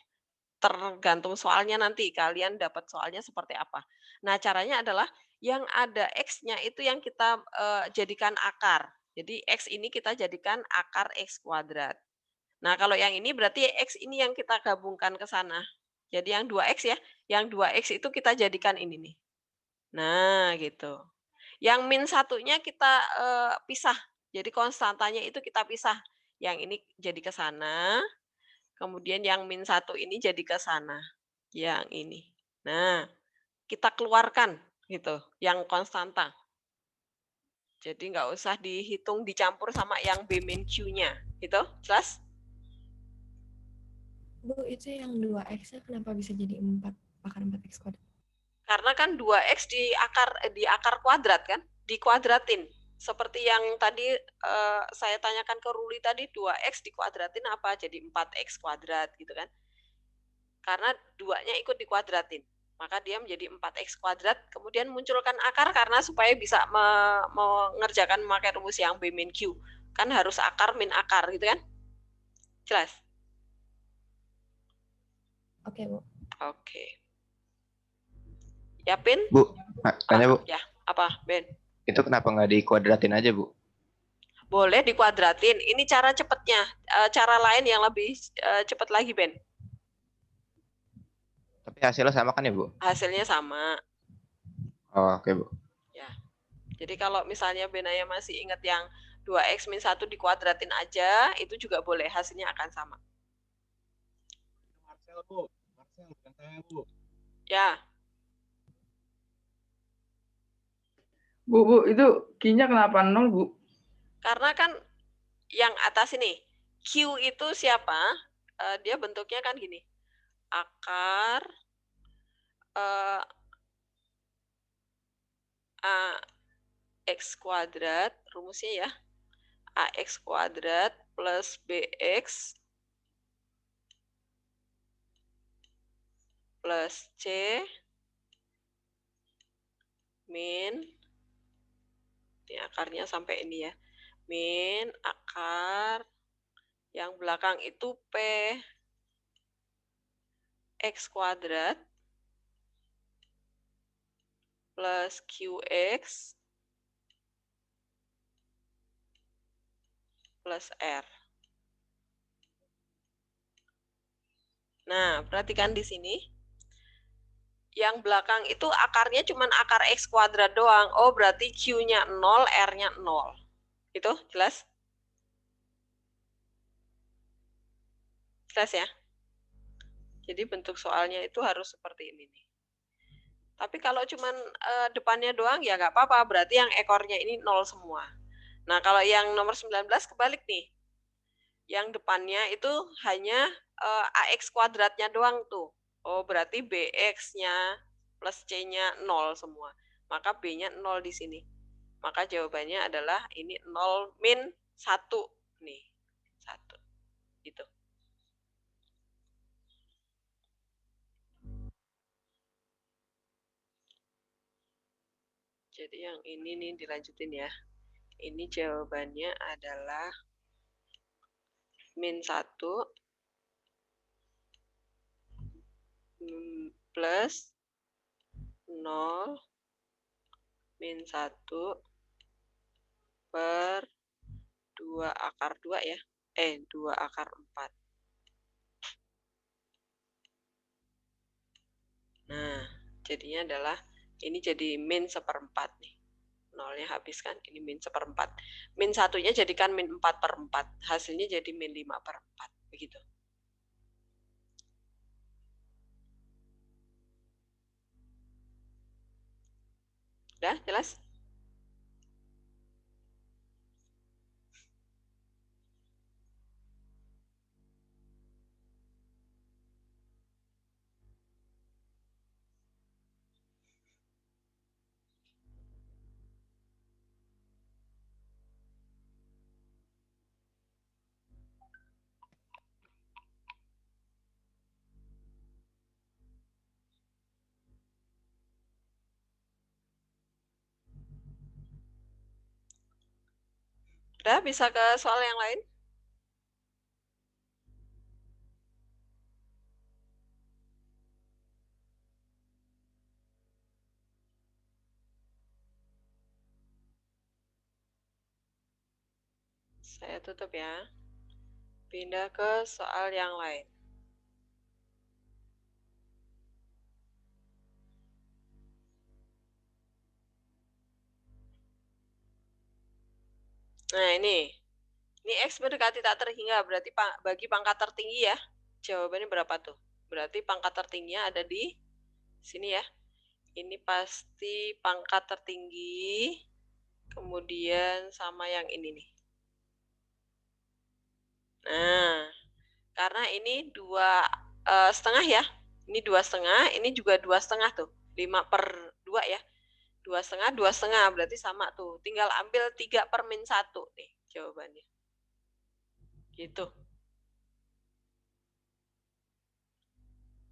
Tergantung soalnya nanti kalian dapat soalnya seperti apa. Nah, caranya adalah yang ada X-nya itu yang kita jadikan akar. Jadi X ini kita jadikan akar X kuadrat. Nah, kalau yang ini berarti X ini yang kita gabungkan ke sana. Jadi yang 2X ya, yang 2X itu kita jadikan ini nih. Nah, gitu. Yang min satunya kita pisah. Jadi konstantanya itu kita pisah. Yang ini jadi ke sana. Kemudian yang min 1 ini jadi ke sana. Yang ini. Nah, kita keluarkan gitu, yang konstanta. Jadi nggak usah dihitung dicampur sama yang B min Q-nya. Gitu, jelas? Bu, itu yang 2X-nya kenapa bisa jadi 4 akar 4X kuadrat? Karena kan 2X di akar kuadrat kan, dikuadratin. Seperti yang tadi saya tanyakan ke Ruli tadi, 2X dikuadratin apa? Jadi 4X kuadrat gitu kan. Karena 2-nya ikut dikuadratin. Maka dia menjadi 4X kuadrat, kemudian munculkan akar karena supaya bisa mengerjakan memakai rumus yang B min Q. Kan harus akar min akar gitu kan. Jelas? Oke, Bu. Oke. Ya, Pin? Bu, tanya Bu. Ya, apa, Ben? Itu kenapa nggak dikuadratin aja, Bu? Boleh dikuadratin. Ini cara cepatnya. Cara lain yang lebih cepat lagi, Ben. Tapi hasilnya sama kan ya, Bu? Hasilnya sama. Oh, oke, Bu. Ya. Jadi kalau misalnya Benaya masih ingat yang 2X min 1 dikuadratin aja, itu juga boleh. Hasilnya akan sama. Marcel, Bu. Marcel, bukan saya, Bu. Ya. Bu, itu Q-nya kenapa 0, Bu? Karena kan yang atas ini, Q itu siapa? Dia bentuknya kan gini. Akar AX kuadrat, rumusnya ya. AX kuadrat plus BX plus C min, ini akarnya sampai ini ya, min akar yang belakang itu P X kuadrat plus QX plus R. Nah, perhatikan di sini. Yang belakang itu akarnya cuma akar X kuadrat doang. Oh, berarti Q-nya 0, R-nya 0. Itu jelas? Jelas ya? Jadi bentuk soalnya itu harus seperti ini nih. Tapi kalau cuman depannya doang ya nggak apa-apa. Berarti yang ekornya ini 0 semua. Nah, kalau yang nomor 19 kebalik nih. Yang depannya itu hanya AX kuadratnya doang tuh. Oh, berarti BX-nya plus C-nya 0 semua. Maka B-nya 0 di sini. Maka jawabannya adalah ini 0 min 1. Nih, 1. Gitu. Jadi yang ini nih dilanjutin ya. Ini jawabannya adalah min 1 plus 0 min 1 per 2 akar 2 ya. 2 akar 4. Nah, jadinya adalah ini jadi min 1/4 nih. Nolnya habis kan, ini min 1/4. Min 1-nya jadikan min 4/4. Hasilnya jadi min 5/4. Begitu. Udah jelas? Udah bisa ke soal yang lain? Saya tutup ya. Pindah ke soal yang lain. Nah, ini X mendekati tak terhingga, berarti bagi pangkat tertinggi ya. Jawabannya berapa tuh? Berarti pangkat tertingginya ada di sini ya. Ini pasti pangkat tertinggi, kemudian sama yang ini nih. Nah, karena ini 2,5 ya. Ini 2,5, ini juga 2,5 tuh. 5/2 ya. 2,5, 2,5 berarti sama tuh. Tinggal ambil 3/-1 nih jawabannya. Gitu.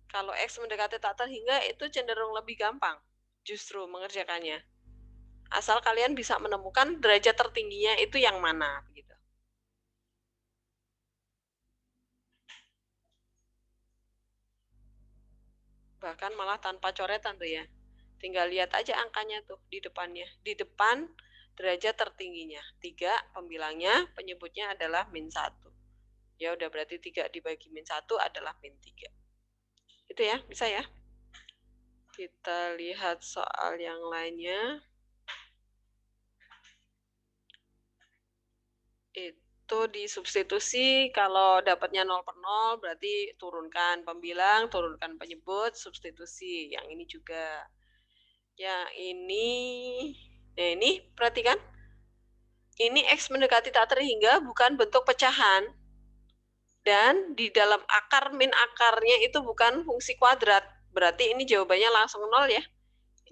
Kalau X mendekati tak terhingga itu cenderung lebih gampang justru mengerjakannya. Asal kalian bisa menemukan derajat tertingginya itu yang mana gitu. Bahkan malah tanpa coretan tuh ya. Tinggal lihat aja angkanya tuh di depannya. Di depan derajat tertingginya. 3 pembilangnya, penyebutnya adalah -1. Ya udah berarti 3 dibagi -1 adalah -3. Itu ya, bisa ya. Kita lihat soal yang lainnya. Itu disubstitusi, kalau dapatnya 0/0 berarti turunkan pembilang, turunkan penyebut, substitusi. Yang ini juga. Yang ini, nah ini perhatikan. Ini X mendekati tak terhingga bukan bentuk pecahan. Dan di dalam akar min akarnya itu bukan fungsi kuadrat. Berarti ini jawabannya langsung 0 ya.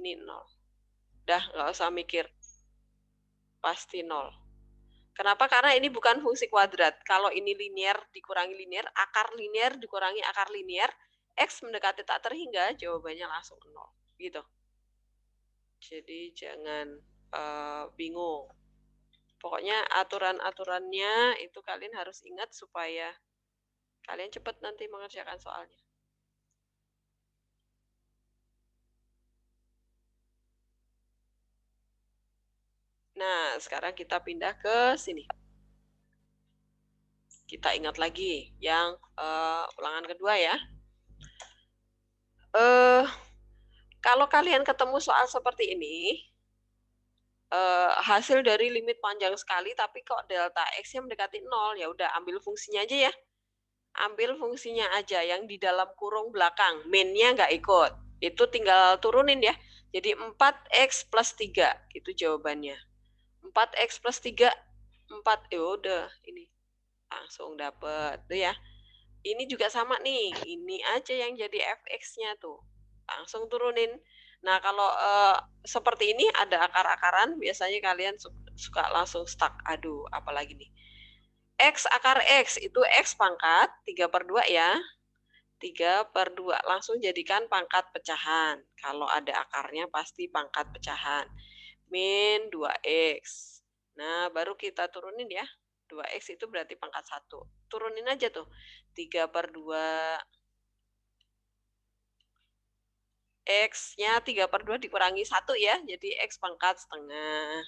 Ini 0. Udah, nggak usah mikir. Pasti 0. Kenapa? Karena ini bukan fungsi kuadrat. Kalau ini linear dikurangi linear, akar linear dikurangi akar linear, X mendekati tak terhingga, jawabannya langsung 0. Gitu. Jadi jangan bingung. Pokoknya aturan-aturannya itu kalian harus ingat supaya kalian cepat nanti mengerjakan soalnya. Nah, sekarang kita pindah ke sini. Kita ingat lagi yang ulangan kedua ya. Kalau kalian ketemu soal seperti ini, hasil dari limit panjang sekali, tapi kok delta X-nya mendekati 0, ya udah ambil fungsinya aja ya. Ambil fungsinya aja yang di dalam kurung belakang, min-nya nggak ikut. Itu tinggal turunin ya. Jadi 4X plus 3, itu jawabannya. 4X plus 3, 4, ya udah, ini langsung dapet tuh ya. Ini juga sama nih, ini aja yang jadi fx-nya tuh. Langsung turunin. Nah, kalau seperti ini ada akar-akaran, biasanya kalian suka langsung stuck. Aduh, apalagi nih. X akar X, itu X pangkat 3/2 ya. 3/2, langsung jadikan pangkat pecahan. Kalau ada akarnya pasti pangkat pecahan. Min 2X. Nah, baru kita turunin ya. 2X itu berarti pangkat 1. Turunin aja tuh. 3/2. X-nya 3/2 dikurangi 1 ya. Jadi X pangkat setengah.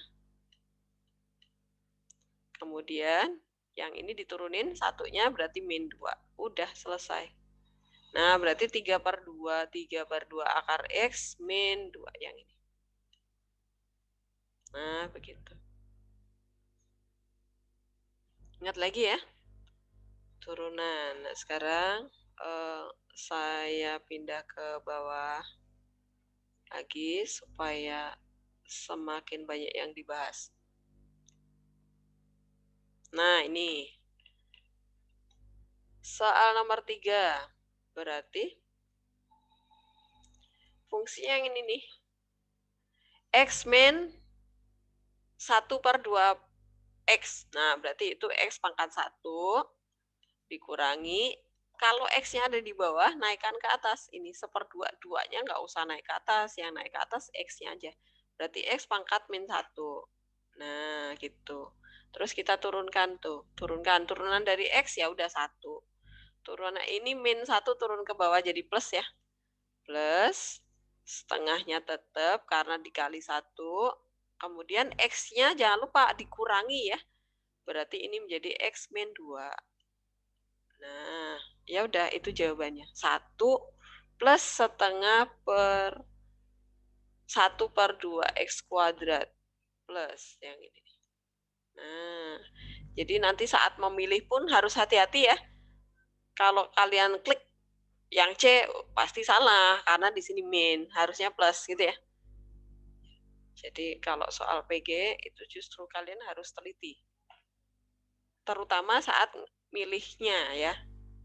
Kemudian yang ini diturunin satunya berarti min 2. Udah selesai. Nah, berarti 3/2. 3/2 akar X min 2 yang ini. Nah, begitu. Ingat lagi ya. Turunan. Nah, sekarang saya pindah ke bawah lagi supaya semakin banyak yang dibahas. Nah, ini. Soal nomor 3. Berarti fungsinya yang ini nih. X min 1/2x. Nah, berarti itu X pangkat 1 dikurangi. Kalau X-nya ada di bawah, naikkan ke atas. Ini 1/2. 2-nya nggak usah naik ke atas. Yang naik ke atas X-nya aja. Berarti X pangkat min 1. Nah, gitu. Terus kita turunkan tuh. Turunan dari X ya udah 1. Turunan ini min 1 turun ke bawah jadi plus ya. Plus. Setengahnya tetap karena dikali 1. Kemudian X-nya jangan lupa dikurangi ya. Berarti ini menjadi X min 2. Nah, ya udah itu jawabannya. 1 plus setengah per 1/2x kuadrat plus yang ini. Nah, jadi nanti saat memilih pun harus hati-hati ya. Kalau kalian klik yang C pasti salah karena di sini min, harusnya plus gitu ya. Jadi kalau soal PG itu justru kalian harus teliti. Terutama saat milihnya ya.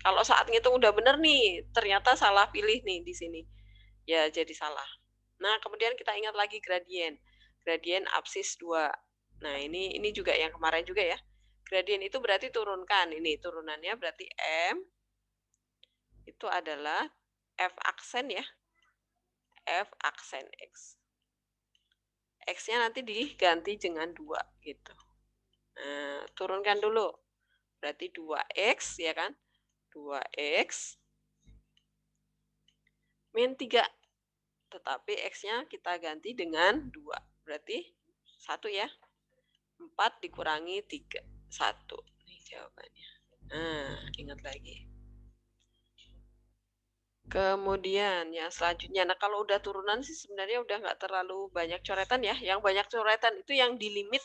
Kalau saat ngitung udah bener nih, ternyata salah pilih nih di sini. Ya jadi salah. Nah, kemudian kita ingat lagi gradien. Gradien absis 2. Nah, ini juga yang kemarin juga ya. Gradien itu berarti turunkan. Ini turunannya berarti M itu adalah F aksen ya. F aksen X. X-nya nanti diganti dengan 2 gitu. Nah, turunkan dulu. Berarti 2X ya kan? 2X min 3. Tetapi X-nya kita ganti dengan 2. Berarti 1 ya. 4 dikurangi 3. 1. Ini jawabannya. Nah, ingat lagi. Kemudian yang selanjutnya, nah kalau udah turunan sih sebenarnya udah nggak terlalu banyak coretan ya. Yang banyak coretan itu yang di limit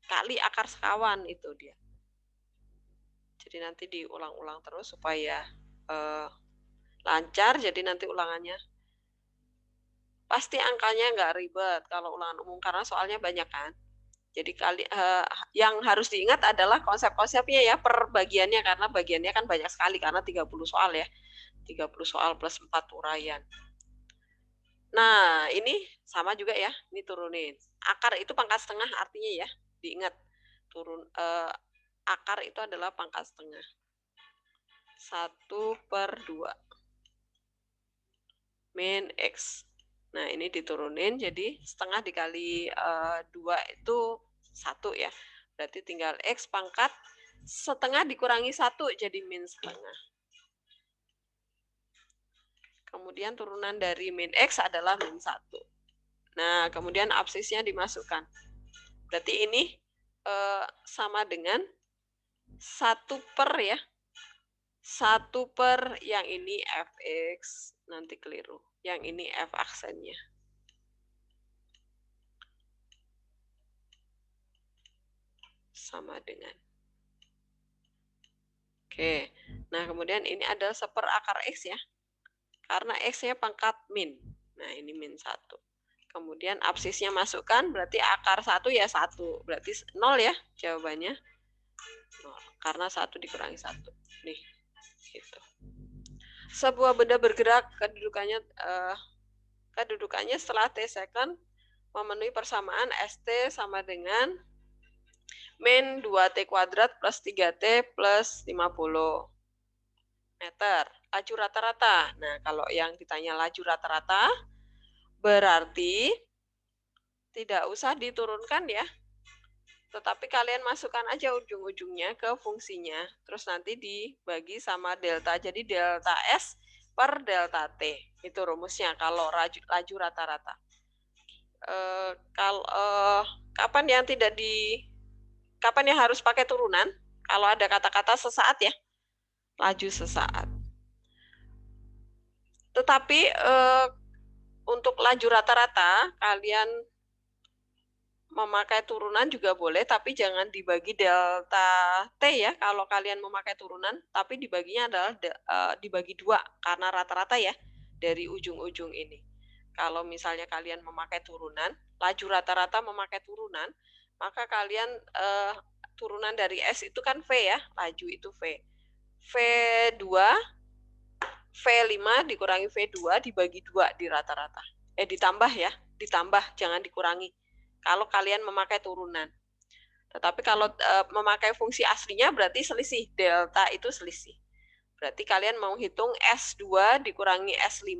kali akar sekawan itu dia. Jadi nanti diulang-ulang terus supaya lancar. Jadi nanti ulangannya pasti angkanya nggak ribet kalau ulangan umum karena soalnya banyak kan. Jadi yang harus diingat adalah konsep-konsepnya ya per bagiannya karena bagiannya kan banyak sekali karena 30 soal ya. 30 soal plus 4 uraian. Nah, ini sama juga ya. Ini turunin. Akar itu pangkat setengah artinya ya. Diingat. Akar itu adalah pangkat setengah. 1/2 min X. Nah, ini diturunin jadi setengah dikali 2 itu 1 ya. Berarti tinggal X pangkat setengah dikurangi 1 jadi min setengah. Kemudian turunan dari min X adalah min 1. Nah, kemudian absisnya dimasukkan. Berarti ini sama dengan 1 per ya. 1 per yang ini Fx. Nanti keliru. Yang ini F aksennya. Sama dengan. Oke. Nah, kemudian ini adalah 1 per akar X ya. Karena X-nya pangkat min. Nah, ini min 1. Kemudian absisnya masukkan, berarti akar 1 ya 1. Berarti 0 ya jawabannya. 0. Karena 1 dikurangi 1. Nih, gitu. Sebuah benda bergerak, kedudukannya setelah T second memenuhi persamaan ST sama dengan min 2T kuadrat plus 3T plus 50 meter. Laju rata-rata. Nah, kalau yang ditanya laju rata-rata, berarti tidak usah diturunkan ya. Tetapi kalian masukkan aja ujung-ujungnya ke fungsinya. Terus nanti dibagi sama delta. Jadi delta S per delta T. Itu rumusnya kalau laju rata-rata. Kapan yang harus pakai turunan? Kalau ada kata-kata sesaat ya. Laju sesaat. Tetapi untuk laju rata-rata kalian memakai turunan juga boleh, tapi jangan dibagi delta T ya. Kalau kalian memakai turunan, tapi dibaginya adalah dibagi 2 karena rata-rata ya dari ujung-ujung ini. Kalau misalnya kalian memakai turunan, laju rata-rata memakai turunan, maka kalian turunan dari S itu kan V ya, laju itu V. V2, V5 dikurangi V2 dibagi 2 di rata-rata. Ditambah ya, ditambah, jangan dikurangi. Kalau kalian memakai turunan. Tetapi kalau memakai fungsi aslinya berarti selisih, delta itu selisih. Berarti kalian mau hitung S2 dikurangi S5,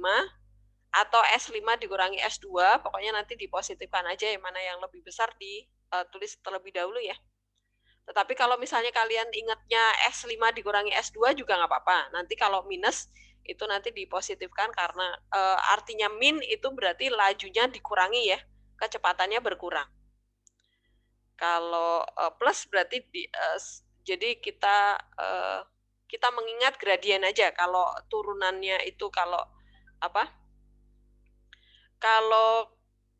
atau S5 dikurangi S2, pokoknya nanti dipositifkan aja yang mana yang lebih besar ditulis terlebih dahulu ya. Tetapi kalau misalnya kalian ingatnya S5 dikurangi S2 juga nggak apa-apa. Nanti kalau minus itu nanti dipositifkan karena artinya min itu berarti lajunya dikurangi ya, kecepatannya berkurang. Kalau plus berarti jadi kita mengingat gradien aja. Kalau turunannya itu kalau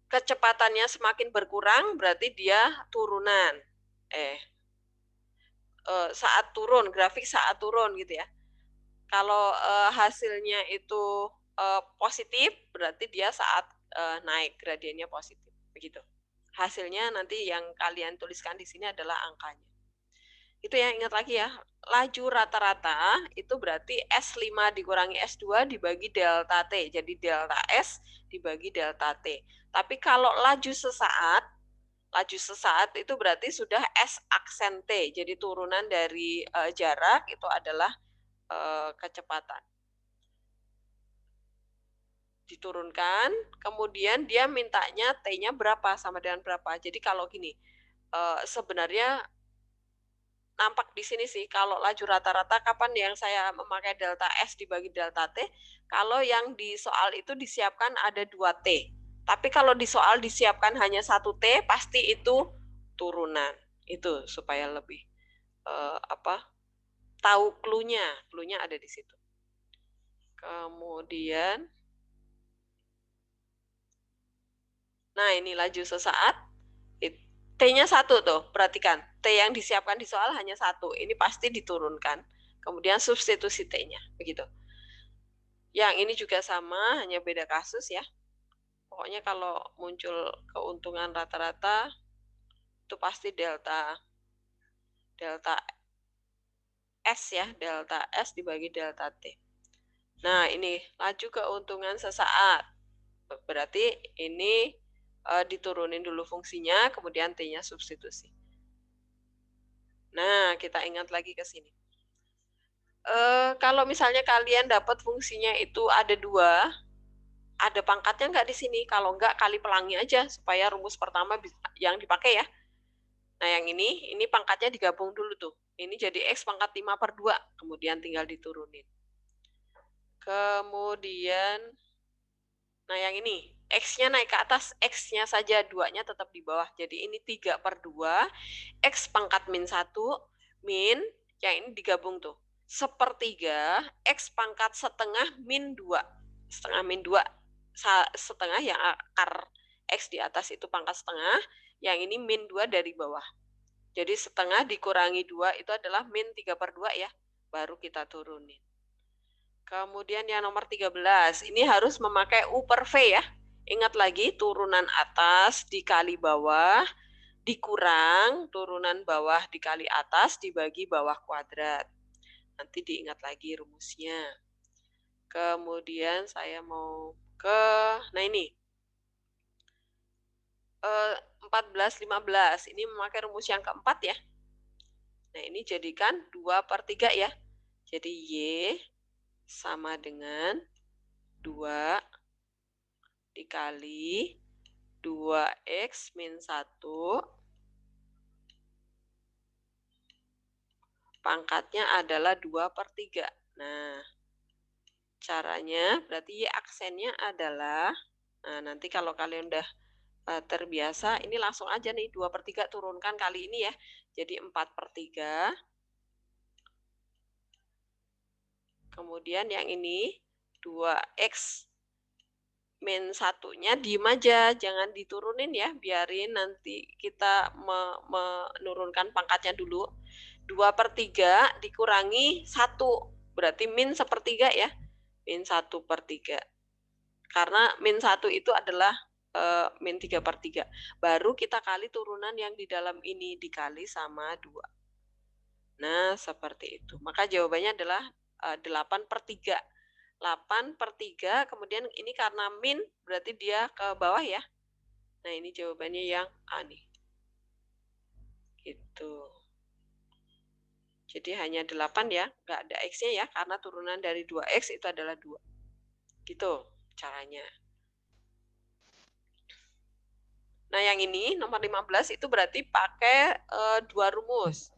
kecepatannya semakin berkurang berarti dia turunan. Saat turun, grafik saat turun gitu ya. Kalau hasilnya itu positif berarti dia saat naik, gradiennya positif begitu. Hasilnya nanti yang kalian tuliskan di sini adalah angkanya. Itu ya, ingat lagi ya, laju rata-rata itu berarti S5 dikurangi S2 dibagi delta T. Jadi delta S dibagi delta T. Tapi kalau laju sesaat itu berarti sudah S aksen T. Jadi turunan dari jarak itu adalah kecepatan. Diturunkan, kemudian dia mintanya T-nya berapa, sama dengan berapa. Jadi kalau gini, sebenarnya nampak di sini sih, kalau laju rata-rata kapan yang saya memakai delta S dibagi delta T, kalau yang di soal itu disiapkan ada 2T. Tapi kalau di soal disiapkan hanya 1T, pasti itu turunan. Itu supaya lebih tahu clue-nya ada di situ. Kemudian, nah ini laju sesaat, T-nya 1 tuh, perhatikan. T yang disiapkan di soal hanya 1, ini pasti diturunkan. Kemudian substitusi T-nya, begitu. Yang ini juga sama, hanya beda kasus ya. Pokoknya kalau muncul keuntungan rata-rata, itu pasti delta S ya, delta S dibagi delta T. Nah ini, laju keuntungan sesaat. Berarti ini diturunin dulu fungsinya, kemudian T-nya substitusi. Nah, kita ingat lagi ke sini. Kalau misalnya kalian dapat fungsinya itu ada 2, ada pangkatnya nggak di sini? Kalau nggak, kali pelangi aja, supaya rumus pertama yang dipakai ya. Nah, yang ini pangkatnya digabung dulu tuh. Ini jadi X pangkat 5/2, kemudian tinggal diturunin. Kemudian, nah yang ini, X-nya naik ke atas, X-nya saja, 2-nya tetap di bawah. Jadi ini 3/2, X pangkat min 1, min, yang ini digabung tuh. 1/3, X pangkat setengah min 2. Setengah min 2. Setengah yang akar X di atas itu pangkat setengah, yang ini min 2 dari bawah. Jadi setengah dikurangi 2 itu adalah min 3/2 ya. Baru kita turunin. Kemudian yang nomor 13, ini harus memakai U per V ya. Ingat lagi, turunan atas dikali bawah, dikurang turunan bawah dikali atas dibagi bawah kuadrat. Nanti diingat lagi rumusnya. Kemudian saya mau ke, nah ini, 14/15, ini memakai rumus yang keempat ya. Nah ini jadikan 2/3 ya. Jadi Y sama dengan 2 dikali 2X min 1 pangkatnya adalah 2/3. Nah, caranya berarti Y aksennya adalah, nah nanti kalau kalian udah terbiasa, ini langsung aja nih 2/3 turunkan kali ini ya. Jadi 4/3. Kemudian yang ini 2X min 1-nya diem aja, jangan diturunin ya, biarin nanti kita menurunkan pangkatnya dulu. 2/3 dikurangi 1, berarti min 1/3 ya, min 1/3. Karena min 1 itu adalah min 3/3. Baru kita kali turunan yang di dalam ini dikali sama 2. Nah, seperti itu. Maka jawabannya adalah 8/3. 8/3, kemudian ini karena min, berarti dia ke bawah ya. Nah, ini jawabannya yang A nih. Gitu. Jadi hanya 8 ya, nggak ada X-nya ya, karena turunan dari 2X itu adalah 2. Gitu caranya. Nah, yang ini nomor 15 itu berarti pakai 2 rumus.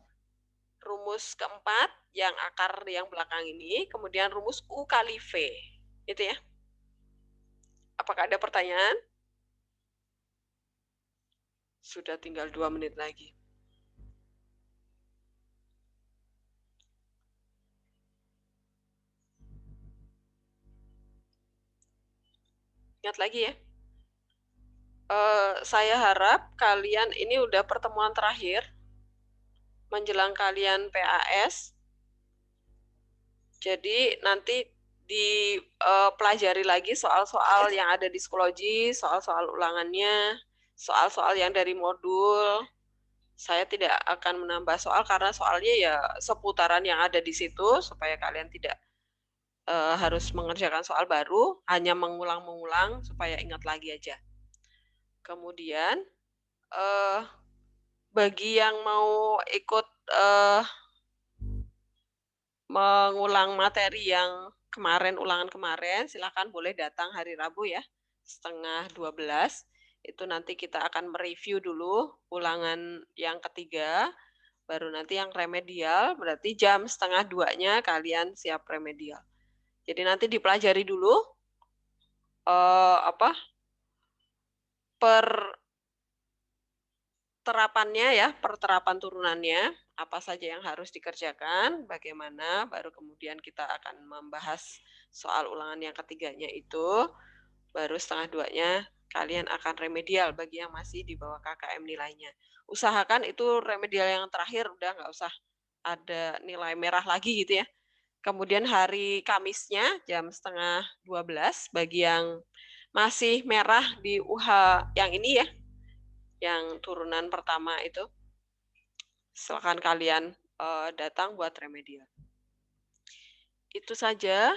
Rumus keempat yang akar yang belakang ini, kemudian rumus U kali V. Itu ya. Apakah ada pertanyaan? Sudah tinggal 2 menit lagi. Ingat lagi ya. Saya harap kalian ini udah pertemuan terakhir menjelang kalian PAS. Jadi nanti dipelajari lagi soal-soal yang ada di psikologi, soal-soal ulangannya, soal-soal yang dari modul. Saya tidak akan menambah soal karena soalnya ya seputaran yang ada di situ supaya kalian tidak harus mengerjakan soal baru, hanya mengulang-mengulang supaya ingat lagi aja. Kemudian bagi yang mau ikut mengulang materi yang kemarin, ulangan kemarin, silakan boleh datang hari Rabu ya, 11:30. Itu nanti kita akan mereview dulu ulangan yang ketiga, baru nanti yang remedial, berarti jam 1:30-nya kalian siap remedial. Jadi nanti dipelajari dulu terapannya ya, perterapan turunannya, apa saja yang harus dikerjakan, bagaimana, baru kemudian kita akan membahas soal ulangan yang ketiganya itu, baru 1:30-nya kalian akan remedial bagi yang masih di bawah KKM nilainya. Usahakan itu remedial yang terakhir, udah nggak usah ada nilai merah lagi gitu ya. Kemudian hari Kamisnya jam 11:30 bagi yang masih merah di UH yang ini ya, yang turunan pertama itu, silakan kalian datang buat remedial. Itu saja.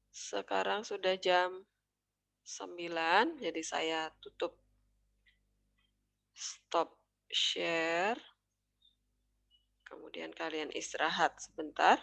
Sekarang sudah jam 9, jadi saya tutup stop share. Kemudian kalian istirahat sebentar.